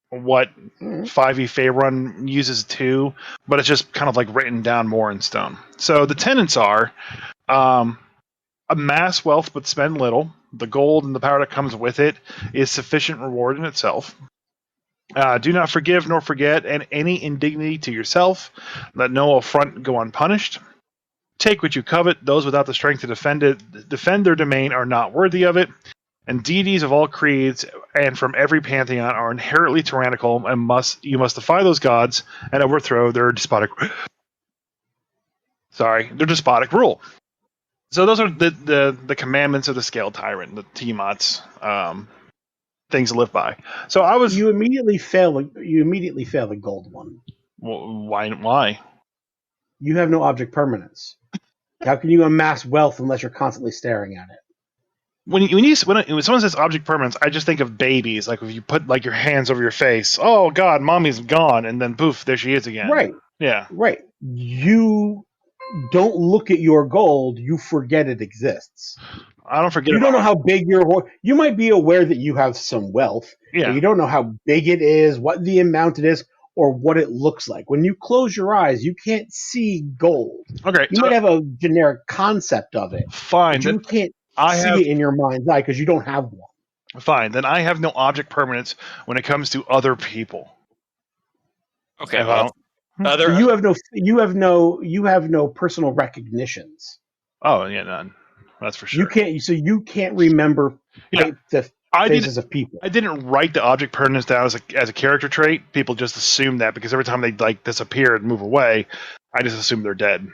what 5e Faerun uses too, but it's just kind of like written down more in stone. So the tenets are amass wealth but spend little. The gold and the power that comes with it is sufficient reward in itself. Do not forgive nor forget any indignity to yourself. Let no affront go unpunished. Take what you covet. Those without the strength to defend their domain are not worthy of it. And deities of all creeds and from every pantheon are inherently tyrannical, and you must defy those gods and overthrow their despotic rule. So those are the commandments of the Scale Tyrant, the Tiamat's things to live by. So you immediately fail the gold one. Why? You have no object permanence. How can you amass wealth unless you're constantly staring at it? When someone says object permanence, I just think of babies. Like if you put like your hands over your face, oh God, mommy's gone, and then poof, there she is again. Right. Yeah. Right. You don't look at your gold; you forget it exists. I don't forget. You don't know how big you might be aware that you have some wealth. Yeah. But you don't know how big it is, what the amount it is, or what it looks like. When you close your eyes, you can't see gold. Okay, You might have a generic concept of it, fine. but you can't I see have it in your mind's eye because you don't have one. fine. Then I have no object permanence when it comes to other people. Okay, If I well, don't- So you have no personal recognitions. Oh yeah, none. That's for sure. You can't remember Yeah. the faces of people. I didn't write the object permanence down as a character trait. People just assume that because every time they like disappear and move away, I just assume they're dead,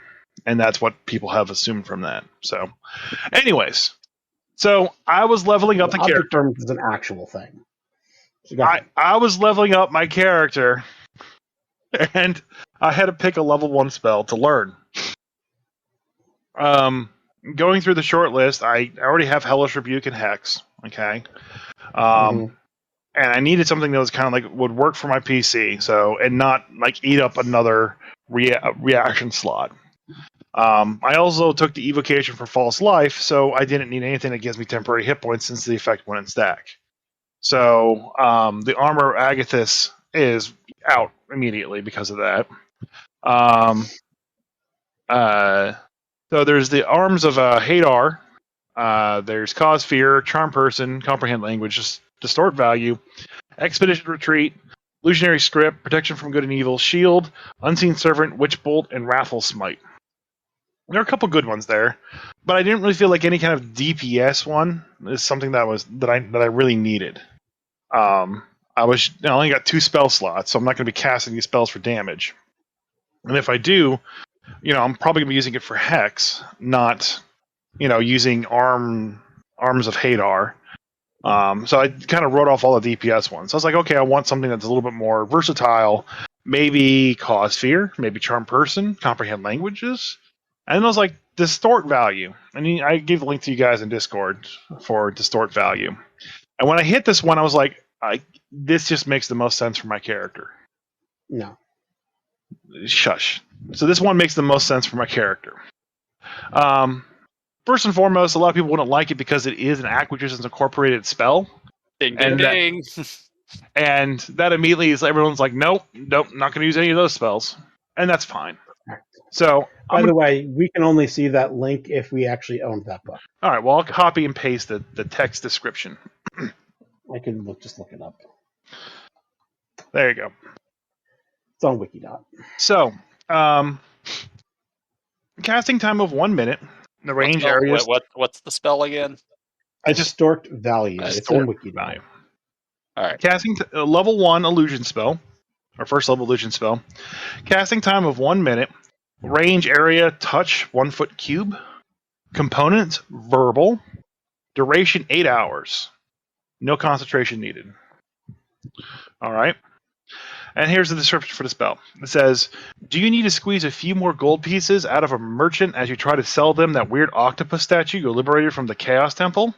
and that's what people have assumed from that. So, anyways, so I was leveling up the object character. permanence is an actual thing. So I was leveling up my character, and I had to pick a level 1 spell to learn. Going through the short list, I already have Hellish Rebuke and Hex. Okay. And I needed something that was kind of like would work for my PC, and not like eat up another reaction slot. I also took the evocation for False Life, so I didn't need anything that gives me temporary hit points since the effect went in stack. So the Armor of Agathis is out immediately because of that. So there's the Arms of Hadar. There's Cause Fear, Charm Person, Comprehend Language, Distort Value, Expedition Retreat, Illusionary Script, Protection from Good and Evil, Shield, Unseen Servant, Witch Bolt, and Wrathful Smite. There are a couple good ones there, but I didn't really feel like any kind of DPS one is something that I really needed. I only got 2 spell slots, so I'm not going to be casting these spells for damage. And if I do, I'm probably going to be using it for Hex, not using Arms of Hadar. So I kind of wrote off all the DPS ones. So I was like, okay, I want something that's a little bit more versatile. Maybe Cause Fear, maybe Charm Person, Comprehend Languages. And I was like, Distort Value. And I gave the link to you guys in Discord for Distort Value. And when I hit this one, I was like, this just makes the most sense for my character. No. Shush. So this one makes the most sense for my character. First and foremost, a lot of people wouldn't like it because it is an Acquisitions Incorporated spell. Ding, ding, ding. And that immediately is everyone's like, nope, not going to use any of those spells. And that's fine. So, by the way, we can only see that link if we actually owned that book. All right, well, I'll copy and paste the text description. I can just look it up. There you go. It's on Wikidot. So, casting time of 1 minute. The range area. What's the spell again? Distort Value. It's in Wikidot. Value. All right. Casting level 1 illusion spell, or first level illusion spell. Casting time of 1 minute. Range area touch 1 foot cube. Components verbal. Duration 8 hours. No concentration needed. All right. And here's the description for the spell. It says, do you need to squeeze a few more gold pieces out of a merchant as you try to sell them that weird octopus statue you liberated from the Chaos Temple?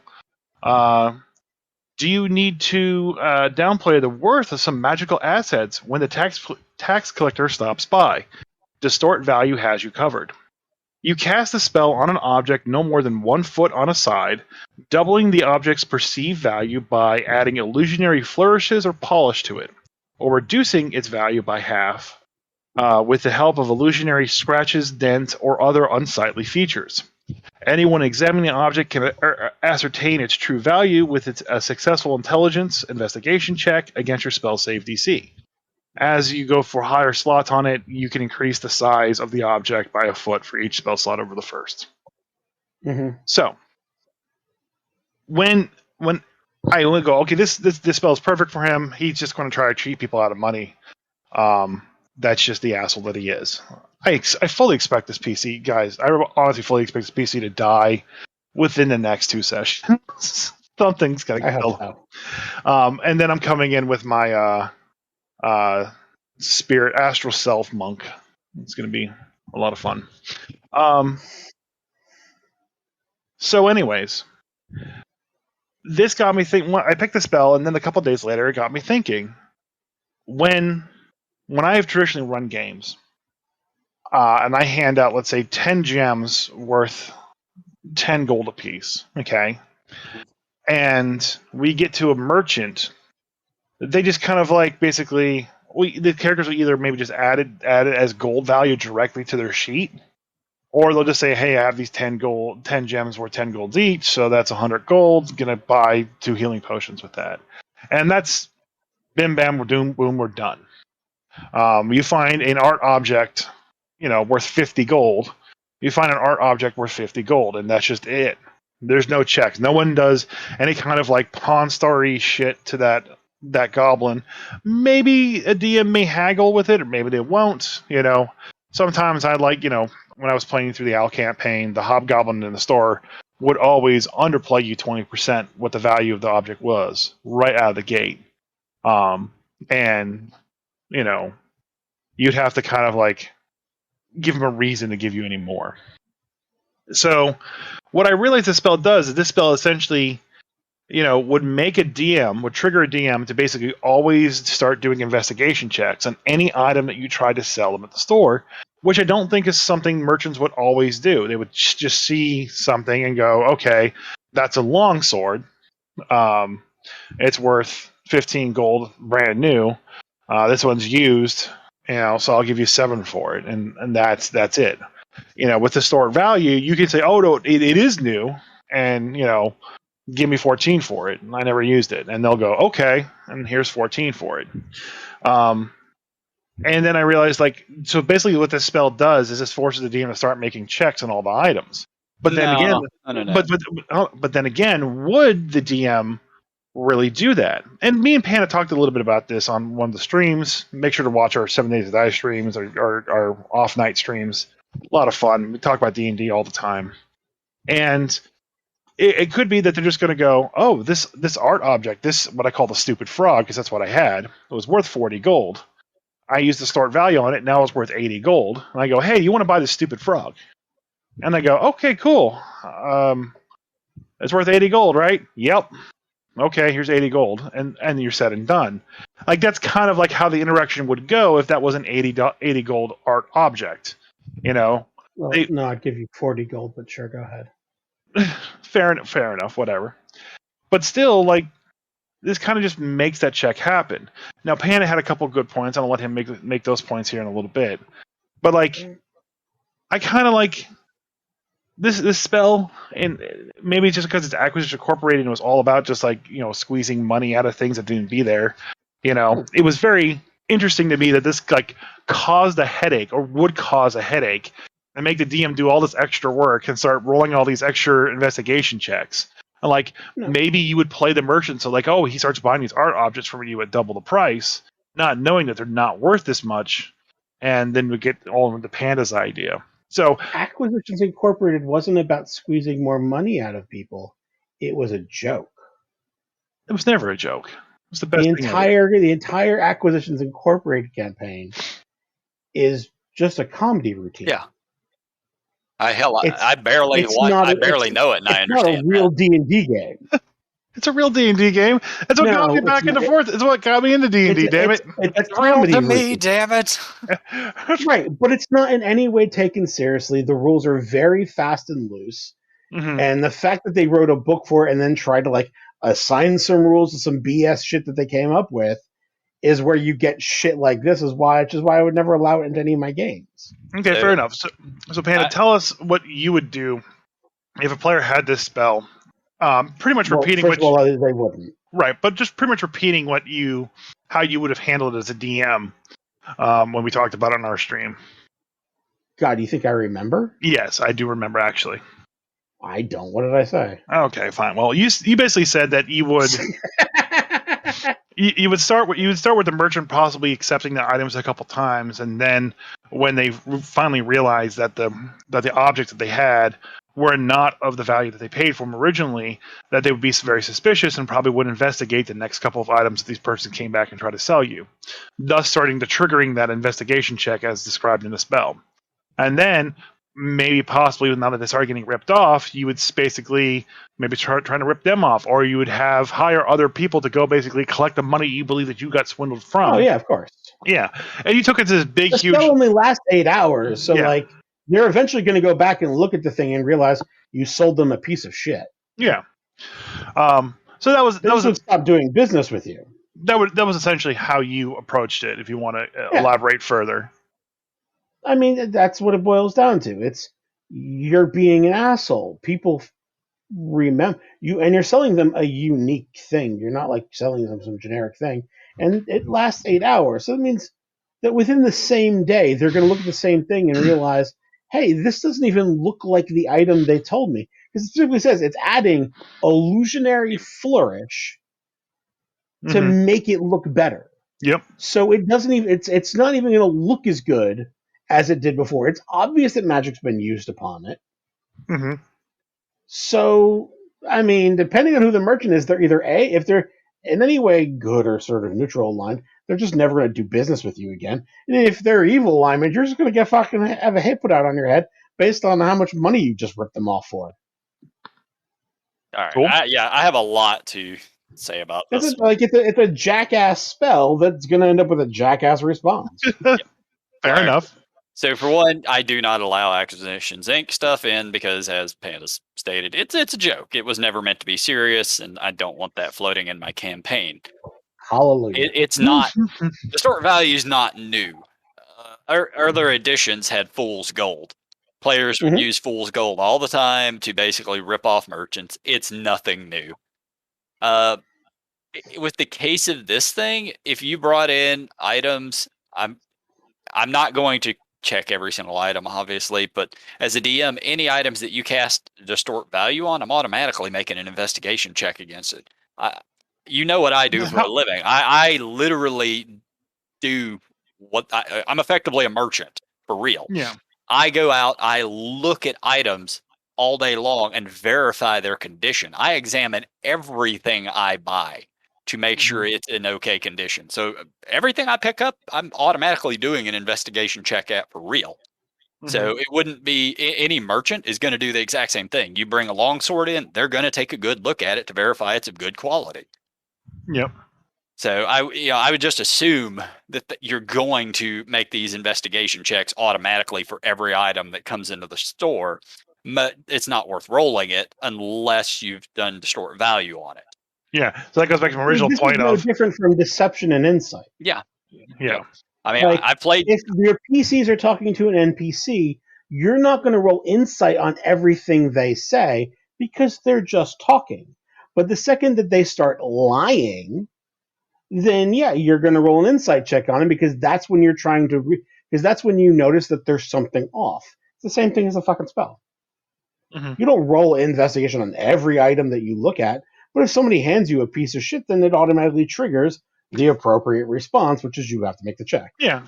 Do you need to downplay the worth of some magical assets when the tax collector stops by? Distort Value has you covered. You cast the spell on an object no more than 1 foot on a side, doubling the object's perceived value by adding illusionary flourishes or polish to it, or reducing its value by half with the help of illusionary scratches, dents, or other unsightly features. Anyone examining the object can ascertain its true value with a successful intelligence investigation check against your spell save DC. As you go for higher slots on it, you can increase the size of the object by 1 foot for each spell slot over the first. Mm-hmm. So, when I only go, okay, this spell is perfect for him. He's just going to try to cheat people out of money. That's just the asshole that he is. I fully expect this PC, guys. I honestly fully expect this PC to die within the next 2 sessions. Something's got to kill. And then I'm coming in with my spirit astral self monk. It's going to be a lot of fun. So, anyways, this got me thinking. I picked the spell, and then a couple days later, it got me thinking. When I have traditionally run games, and I hand out, let's say, 10 gems worth 10 gold apiece, okay, and we get to a merchant, they just kind of like basically, the characters will either maybe just add it as gold value directly to their sheet, or they'll just say, hey, I have these 10 gems worth 10 golds each, so that's 100 gold. Gonna buy 2 healing potions with that. And that's bim bam, boom, we're done. You find an art object, worth 50 gold. You find an art object worth 50 gold, and that's just it. There's no checks. No one does any kind of like Pawn Star-y shit to that goblin. Maybe a DM may haggle with it, or maybe they won't. Sometimes I like, when I was playing through the Owl campaign, the hobgoblin in the store would always underplay you 20% what the value of the object was right out of the gate. And you'd have to kind of like give them a reason to give you any more. So what I realized this spell does is this spell essentially, would trigger a DM to basically always start doing investigation checks on any item that you tried to sell them at the store, which I don't think is something merchants would always do. They would just see something and go, okay, that's a longsword. It's worth 15 gold, brand new. This one's used, so I'll give you 7 for it, and that's it. With the stored value, you can say, oh no, it is new, and give me 14 for it. I never used it, and they'll go, okay, and here's 14 for it. And then I realized, so basically what this spell does is this forces the DM to start making checks on all the items. But then again, but then again, would the DM really do that? And me and Panda talked a little bit about this on one of the streams. Make sure to watch our 7 Days of Die streams, our off night streams. A lot of fun. We talk about D&D all the time. And it could be that they're just going to go, oh, this art object, this what I call the stupid frog, because that's what I had, it was worth 40 gold. I used the stored value on it, now it's worth 80 gold. And I go, hey, you want to buy this stupid frog? And they go, okay, cool. It's worth 80 gold, right? Yep. Okay, here's 80 gold, and you're said and done. That's kind of like how the interaction would go if that was an 80 gold art object. Well, no, I'd give you 40 gold, but sure, go ahead. Fair enough, whatever. But still, this kind of just makes that check happen. Now, Panda had a couple of good points. I'll let him make those points here in a little bit. But I kind of like this spell, and maybe it's just because it's Acquisition Incorporated and it was all about just squeezing money out of things that didn't be there. It was very interesting to me that this caused a headache, or would cause a headache, and make the DM do all this extra work and start rolling all these extra investigation checks. And maybe you would play the merchant, so oh, he starts buying these art objects from you at double the price, not knowing that they're not worth this much, and then we get all of the Panda's idea. So Acquisitions Incorporated wasn't about squeezing more money out of people. It was a joke. It was never a joke. It was the best the entire Acquisitions Incorporated campaign is just a comedy routine. Yeah. I barely know it, and I understand. It's not a real D&D game. It's a real D&D game. That's what got me back into forth. It's what got me into D&D. Damn it! It's a comedy to me. Damn it! Right, but it's not in any way taken seriously. The rules are very fast and loose, and the fact that they wrote a book for it and then tried to assign some rules to some BS shit that they came up with is where you get shit like this. Is why I would never allow it into any of my games. Okay, fair enough. So Panda, tell us what you would do if a player had this spell. Pretty much repeating they wouldn't. Right, but just pretty much repeating how you would have handled it as a DM when we talked about it on our stream. God, do you think I remember? Yes, I do remember, actually. I don't. What did I say? Okay, fine. Well, you basically said that you would you would start with the merchant possibly accepting the items a couple times, and then when they finally realized that the objects that they had were not of the value that they paid for them originally, that they would be very suspicious and probably would investigate the next couple of items that these persons came back and tried to sell you, thus starting to triggering that investigation check as described in the spell. And then maybe possibly now that they start getting ripped off, you would basically maybe trying to rip them off, or you would hire other people to go basically collect the money you believe that you got swindled from. Oh yeah, of course. Yeah, and you took it to this big, huge. Spell only lasts 8 hours, so they're eventually going to go back and look at the thing and realize you sold them a piece of shit. Yeah. So that was stop doing business with you. that was essentially how you approached it. If you want to elaborate further, I mean, that's what it boils down to. It's you're being an asshole. People remember you, and you're selling them a unique thing. You're not like selling them some generic thing, and it lasts 8 hours. So it means that within the same day, they're going to look at the same thing and realize, hey, this doesn't even look like the item they told me. Because it simply says it's adding illusionary flourish to make it look better. Yep. So it doesn't even it's not even going to look as good as it did before. It's obvious that magic's been used upon it. Mm-hmm. So I mean, depending on who the merchant is, they're either if they're in any way good or sort of neutral aligned, they're just never going to do business with you again. And if they're evil alignment, you're just going to get fucking have a hit put out on your head based on how much money you just ripped them off for. All right. Cool. I have a lot to say about this. It's a jackass spell that's going to end up with a jackass response. Fair enough. So for one, I do not allow Acquisitions Inc. stuff in because, as Panda's stated, it's a joke. It was never meant to be serious, and I don't want that floating in my campaign. Hallelujah. It's not. The store value is not new. Other editions had Fool's Gold. Players would use Fool's Gold all the time to basically rip off merchants. It's nothing new. With the case of this thing, if you brought in items, I'm not going to check every single item, obviously, but as a DM, any items that you cast distort value on, I'm automatically making an investigation check against it. You know what I do for a living. I literally do what I'm effectively a merchant for real. Yeah. I go out, I look at items all day long and verify their condition. I examine everything I buy to make sure it's in okay condition. So everything I pick up, I'm automatically doing an investigation check at for real. So it wouldn't be any merchant is going to do the exact same thing. You bring a longsword in, they're going to take a good look at it to verify it's of good quality. Yep. So I would just assume that you're going to make these investigation checks automatically for every item that comes into the store, but it's not worth rolling it unless you've done distort value on it. Yeah, so that goes back to my original point no different from deception and insight. Yeah. I mean, I played. If your PCs are talking to an NPC, you're not going to roll insight on everything they say because they're just talking. But the second that they start lying, then you're going to roll an insight check on them because that's when you're trying to because that's when you notice that there's something off. It's the same thing as a fucking spell. You don't roll an investigation on every item that you look at, but if somebody hands you a piece of shit, then it automatically triggers the appropriate response, which is you have to make the check. Yeah.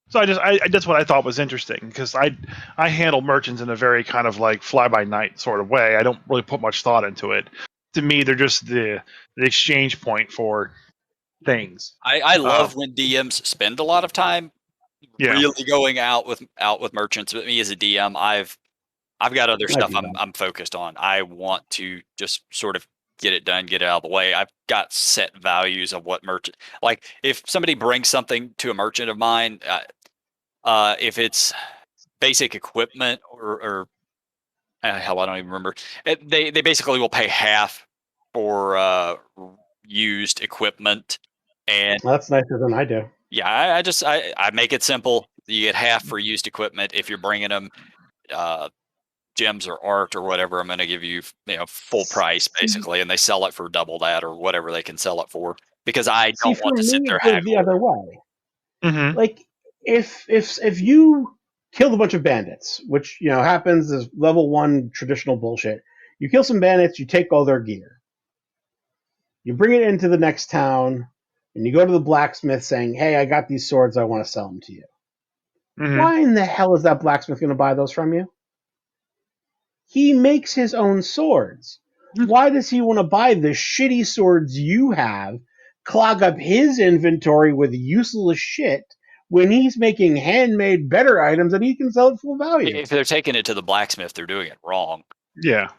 So that's what I thought was interesting because I handle merchants in a very kind of like fly by night sort of way. I don't really put much thought into it. To me, they're just the exchange point for things. I love when DMs spend a lot of time really going out with merchants. But me as a DM, I've got other stuff I'm focused on. I want to just sort of get it done, get it out of the way. I've got set values of what merchant, like if somebody brings something to a merchant of mine, if it's basic equipment or hell, I don't even remember. They basically will pay half for used equipment, and well, that's nicer than I do. Yeah, I make it simple. You get half for used equipment. If you're bringing them gems or art or whatever, I'm going to give you full price basically, and they sell it for double that or whatever they can sell it for because I don't want to sit there haggling. The other way. Like if you killed a bunch of bandits, which happens as level 1 traditional bullshit, you kill some bandits, you take all their gear, you bring it into the next town, and you go to the blacksmith saying, "Hey, I got these swords, I want to sell them to you." Why in the hell is that blacksmith going to buy those from you? He makes his own swords. Why does he want to buy the shitty swords you have, clog up his inventory with useless shit, when he's making handmade better items that he can sell at full value? If they're taking it to the blacksmith, they're doing it wrong. Yeah.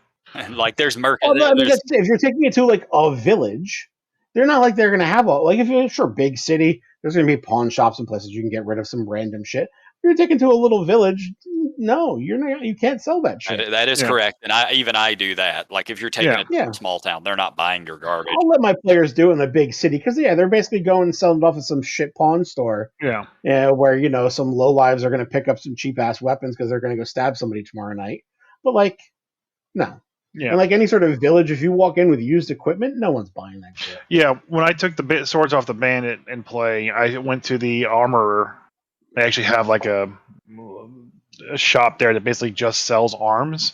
Like there's merchants. Well, no, if you're taking it to like a village, they're not like they're going to have if you're a big city, there's going to be pawn shops and places you can get rid of some random shit. You're taken to a little village. No, you're not. You can't sell that shit. That is correct, and I do that. Like if you're taking it to a small town, they're not buying your garbage. I'll let my players do it in a big city because they're basically going and selling it off at some shit pawn store. Yeah. Where some lowlives are going to pick up some cheap ass weapons because they're going to go stab somebody tomorrow night. But no. Yeah. And like any sort of village, if you walk in with used equipment, no one's buying that shit. Yeah. When I took the swords off the bandit and play, I went to the armorer. They actually have like a shop there that basically just sells arms,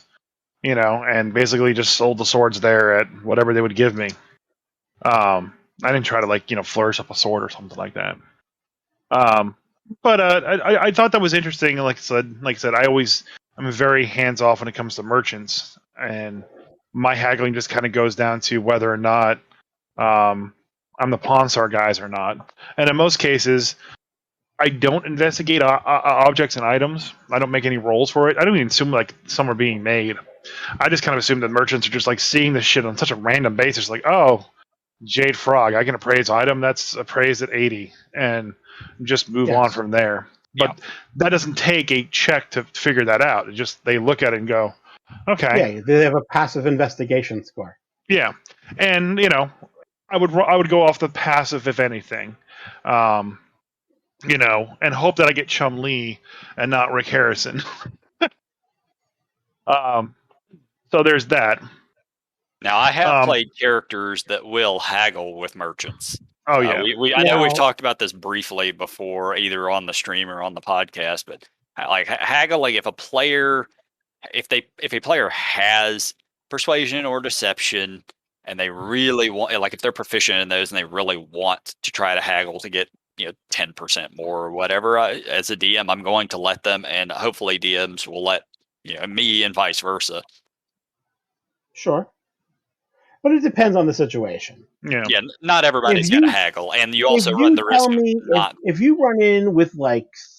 and basically just sold the swords there at whatever they would give me. I didn't try to flourish up a sword or something like that. But I thought that was interesting. Like I said, I'm very hands off when it comes to merchants, and my haggling just kind of goes down to whether or not I'm the pawn star guys or not. And in most cases, I don't investigate objects and items. I don't make any rolls for it. I don't even assume some are being made. I just kind of assume that merchants are just seeing this shit on such a random basis. Like, oh, Jade Frog, I can appraise item that's appraised at 80, and just move on from there. But that doesn't take a check to figure that out. It just they look at it and go, okay. Yeah, they have a passive investigation score. Yeah, and I would go off the passive if anything. And hope that I get Chum-Li and not Rick Harrison. So there's that. Now, I have played characters that will haggle with merchants. Oh, yeah. I know we've talked about this briefly before, either on the stream or on the podcast, but haggling, if a player has persuasion or deception, and they really want, if they're proficient in those and they really want to try to haggle to get 10% more or whatever, as a DM, I'm going to let them, and hopefully DMs will let me and vice versa. Sure. But it depends on the situation. Yeah, not everybody's going to haggle, and you also run the risk of not. If you run in with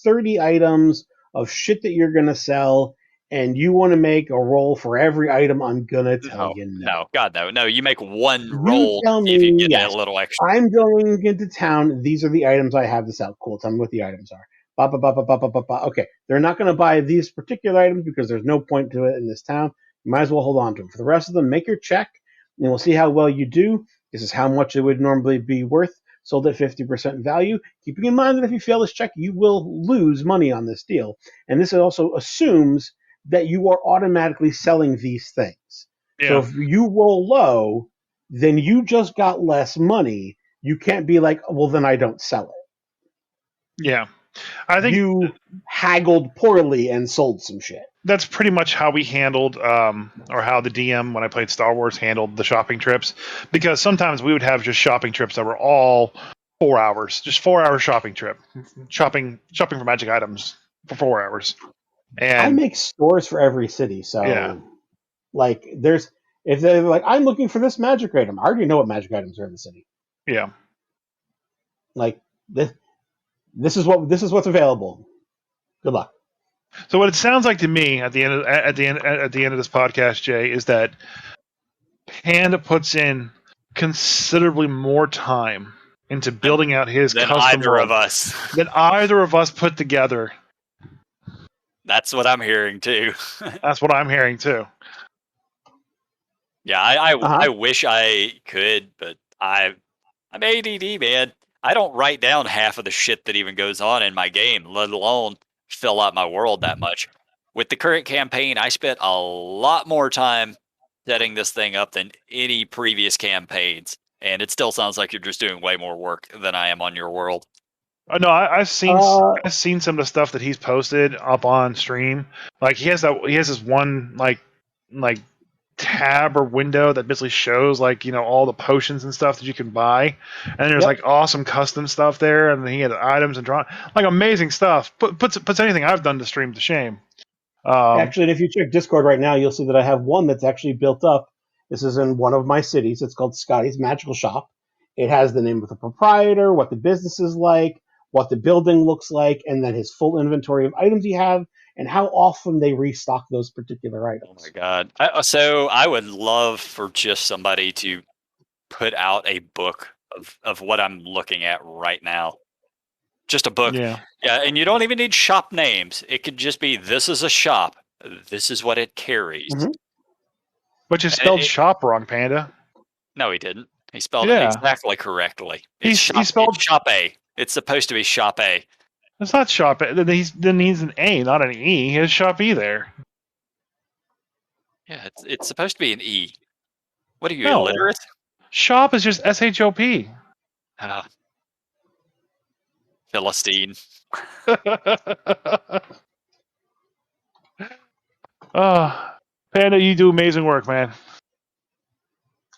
30 items of shit that you're going to sell, and you want to make a roll for every item, I'm going to tell you no. No, God, no. No, you make one roll, tell me, if you get a little extra. I'm going into town. These are the items I have to sell. Cool, tell me what the items are. Okay, they're not going to buy these particular items because there's no point to it in this town. You might as well hold on to them. For the rest of them, make your check, and we'll see how well you do. This is how much it would normally be worth, sold at 50% value. Keeping in mind that if you fail this check, you will lose money on this deal. And this also assumes that you are automatically selling these things. Yeah. So if you roll low, then you just got less money. You can't be like, well, then I don't sell it. Yeah. I think you haggled poorly and sold some shit. That's pretty much how we handled, or how the DM, when I played Star Wars, handled the shopping trips. Because sometimes we would have just shopping trips that were all 4 hours. Just 4-hour shopping trip. Shopping for magic items for 4 hours. And I make stores for every city, so if they're like, I'm looking for this magic item, I already know what magic items are in the city. Yeah. This is what's available. Good luck. So what it sounds like to me at the end of this podcast, Jay, is that Panda puts in considerably more time into building out his custom world than either of us put together. That's what I'm hearing too. That's what I'm hearing too. Yeah, I wish I could, but I'm ADD, man. I don't write down half of the shit that even goes on in my game, let alone fill out my world that much. With the current campaign, I spent a lot more time setting this thing up than any previous campaigns, and it still sounds like you're just doing way more work than I am on your world. No, I've seen some of the stuff that he's posted up on stream. Like he has this one like tab or window that basically shows all the potions and stuff that you can buy, and there's awesome custom stuff there, and he had items and drawn amazing stuff. Puts anything I've done to stream to shame. Actually, and if you check Discord right now, you'll see that I have one that's actually built up. This is in one of my cities. It's called Scotty's Magical Shop. It has the name of the proprietor, what the business is like, what the building looks like, and then his full inventory of items you have, and how often they restock those particular items. Oh my god. So I would love for just somebody to put out a book of what I'm looking at right now. Just a book. Yeah. Yeah, and you don't even need shop names. It could just be, this is a shop. This is what it carries. Mhm. But you spelled shop wrong, Panda. No, he didn't. He spelled it Yeah. exactly correctly. He spelled It's shop A. It's supposed to be shop A. It's not shop A. Then he's an A, not an E. He has shop E there. Yeah, it's supposed to be an E. What are you, No. illiterate? Shop is just SHOP. Philistine. Panda, you do amazing work, man.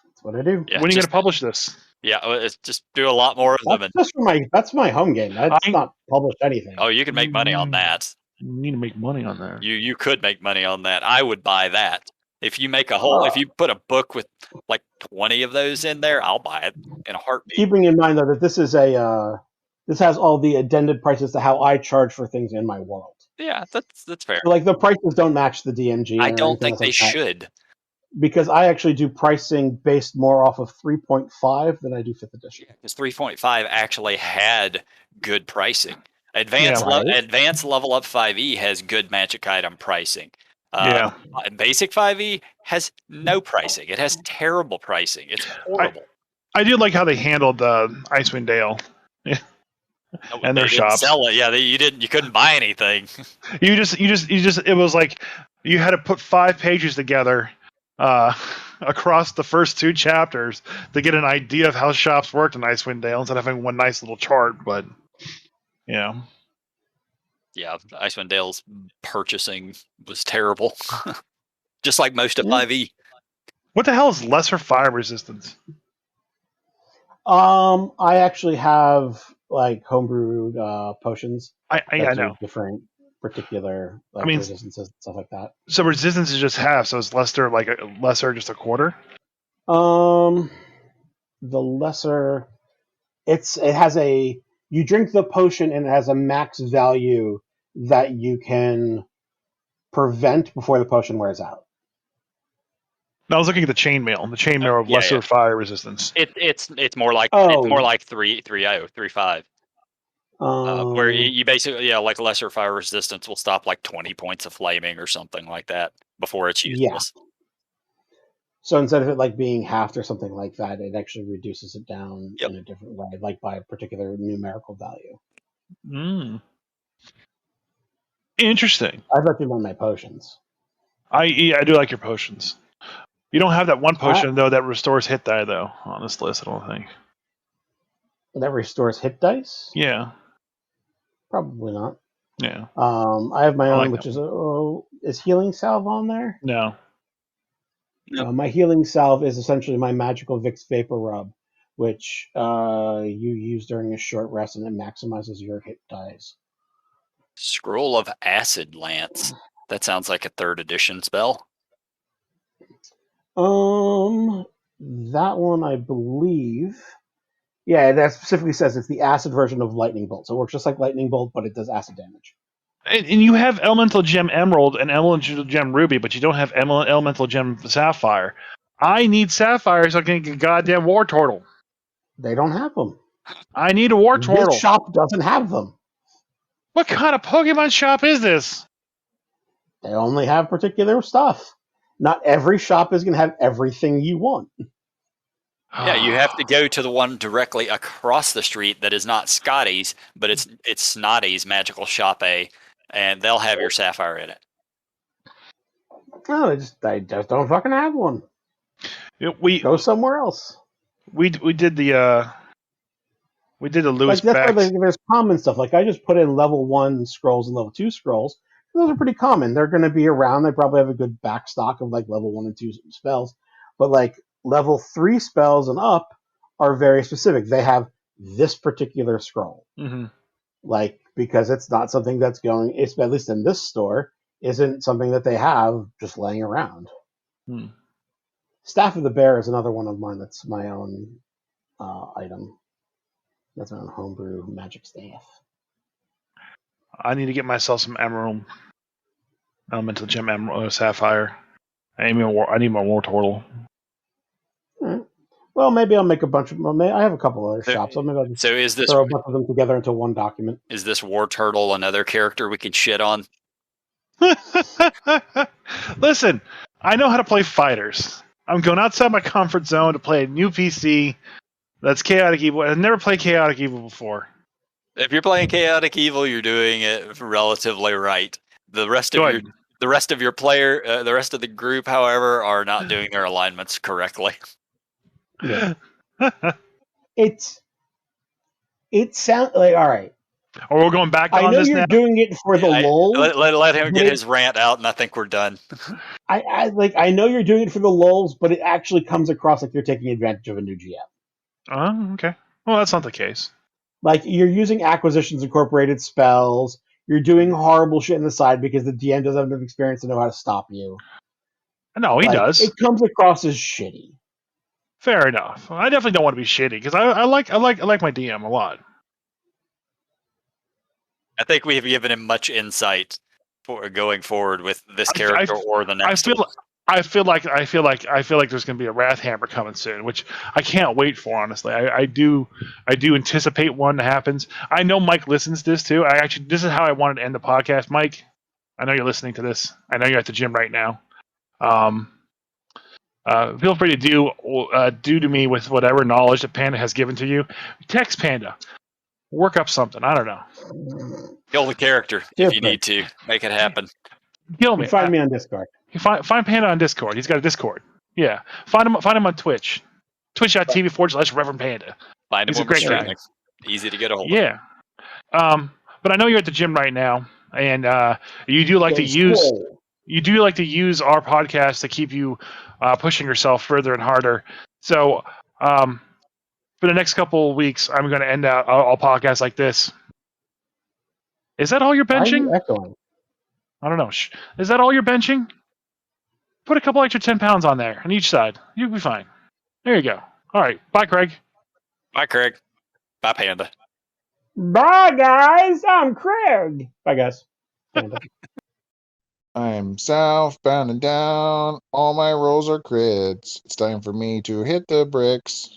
That's what I do. Yeah, When are you going to publish this? Yeah, it's just do a lot more of them. That's my home game. That's not published anything. Oh, you can make money on that. You need to make money on that. You could make money on that. I would buy that. If you make if you put a book with like 20 of those in there, I'll buy it in a heartbeat. Keeping in mind though that this is this has all the addended prices to how I charge for things in my world. Yeah, that's fair. So, like the prices don't match the DMG. I don't think they should. Because I actually do pricing based more off of 3.5 than I do 5th edition. Because 3.5 actually had good pricing. Advanced level up 5e has good magic item pricing. Basic 5e has no pricing. It has terrible pricing. It's horrible. I do like how they handled Icewind Dale. And their shops. Sell it. Yeah, you couldn't buy anything. You just it was like you had to put 5 pages together across the first 2 chapters to get an idea of how shops worked in Icewind Dale instead of having one nice little chart, but yeah. Yeah, Icewind Dale's purchasing was terrible. Just like most of 5e. What the hell is lesser fire resistance? I actually have like homebrewed potions. I know. Different particular resistances and stuff like that. So resistance is just half, so it's lesser just a quarter? The lesser it has you drink the potion and it has a max value that you can prevent before the potion wears out. No, I was looking at the chainmail. The chainmail of lesser fire resistance. It's more like 3.5. Where you basically like lesser fire resistance will stop like 20 points of flaming or something like that before it's useless. Yeah. So instead of it like being halved or something like that, it actually reduces it down in a different way, like by a particular numerical value. Interesting. I'd like to run my potions. I do like your potions. You don't have that one potion though that restores hit die though on this list. I don't think. That restores hit dice? Yeah. Probably not. Yeah. I have my own, which is healing salve on there? No. My healing salve is essentially my magical Vicks Vapor Rub, which you use during a short rest, and it maximizes your hit dice. Scroll of Acid Lance. That sounds like a 3rd edition spell. That one I believe. Yeah, that specifically says it's the acid version of Lightning Bolt. So it works just like Lightning Bolt, but it does acid damage. And you have Elemental Gem Emerald and Elemental Gem Ruby, but you don't have Elemental Gem Sapphire. I need Sapphire so I can get a goddamn War Turtle. They don't have them. I need a War Turtle. This shop doesn't have them. What kind of Pokemon shop is this? They only have particular stuff. Not every shop is going to have everything you want. Yeah, you have to go to the one directly across the street that is not Scotty's, but it's Snotty's Magical Shop A, and they'll have your Sapphire in it. No, they just don't fucking have one. Go somewhere else. We did the Lewis like that's why there's common stuff. Like I just put in level 1 scrolls and level 2 scrolls. Those are pretty common. They're going to be around. They probably have a good backstock of like level 1 and 2 spells, but like level 3 spells and up are very specific. They have this particular scroll. Mm-hmm. Like, because it's not something that's going, it's at least in this store, isn't something that they have just laying around. Staff of the Bear is another one of mine that's my own item. That's my own homebrew magic staff. I need to get myself some Emerald. Elemental Gem Emerald Sapphire. I need my War Turtle. Well, Well, maybe I'll make a bunch of. I have a couple other shops. So maybe I'll just is this throw a bunch of them together into one document. Is this War Turtle another character we can shit on? Listen, I know how to play fighters. I'm going outside my comfort zone to play a new PC that's Chaotic Evil. I've never played Chaotic Evil before. If you're playing Chaotic Evil, you're doing it relatively right. The rest of your the rest of the group, however, are not doing their alignments correctly. Yeah. It sounds like all right. Or we're going back I on know this you're now. doing it for the lulz. Let him get his rant out, and I think we're done. I know you're doing it for the lulz, but it actually comes across like you're taking advantage of a new GM. Oh, okay. Well, that's not the case. Like you're using Acquisitions Incorporated spells. You're doing horrible shit in the side because the DM doesn't have enough experience to know how to stop you. No, he does. It comes across as shitty. Fair enough. I definitely don't want to be shitty because I like my DM a lot. I think we have given him much insight for going forward with this character or the next one. I feel like there's going to be a Wrath Hammer coming soon, which I can't wait for. Honestly, I do anticipate one that happens. I know Mike listens to this too. This is how I wanted to end the podcast, Mike. I know you're listening to this. I know you're at the gym right now. Feel free to do to me with whatever knowledge that Panda has given to you. Text Panda. Work up something. I don't know. Kill the character if you need to. Make it happen. Kill me. Find me on Discord. Find Panda on Discord. He's got a Discord. Yeah. Find him on Twitch. Twitch.tv/Reverend Panda. Find him. He's a great guy. Easy to get a hold of. Yeah. But I know you're at the gym right now, and you do like to use our podcast to keep you pushing yourself further and harder. So for the next couple of weeks, I'm going to end out all podcasts like this. Is that all you're benching? Why are you echoing? I don't know. Is that all you're benching? Put a couple extra 10 pounds on there on each side. You'll be fine. There you go. All right. Bye, Craig. Bye, Craig. Bye, Panda. Bye, guys. I'm Craig. Bye, guys. Panda. I'm southbound and down. All my rolls are crits. It's time for me to hit the bricks.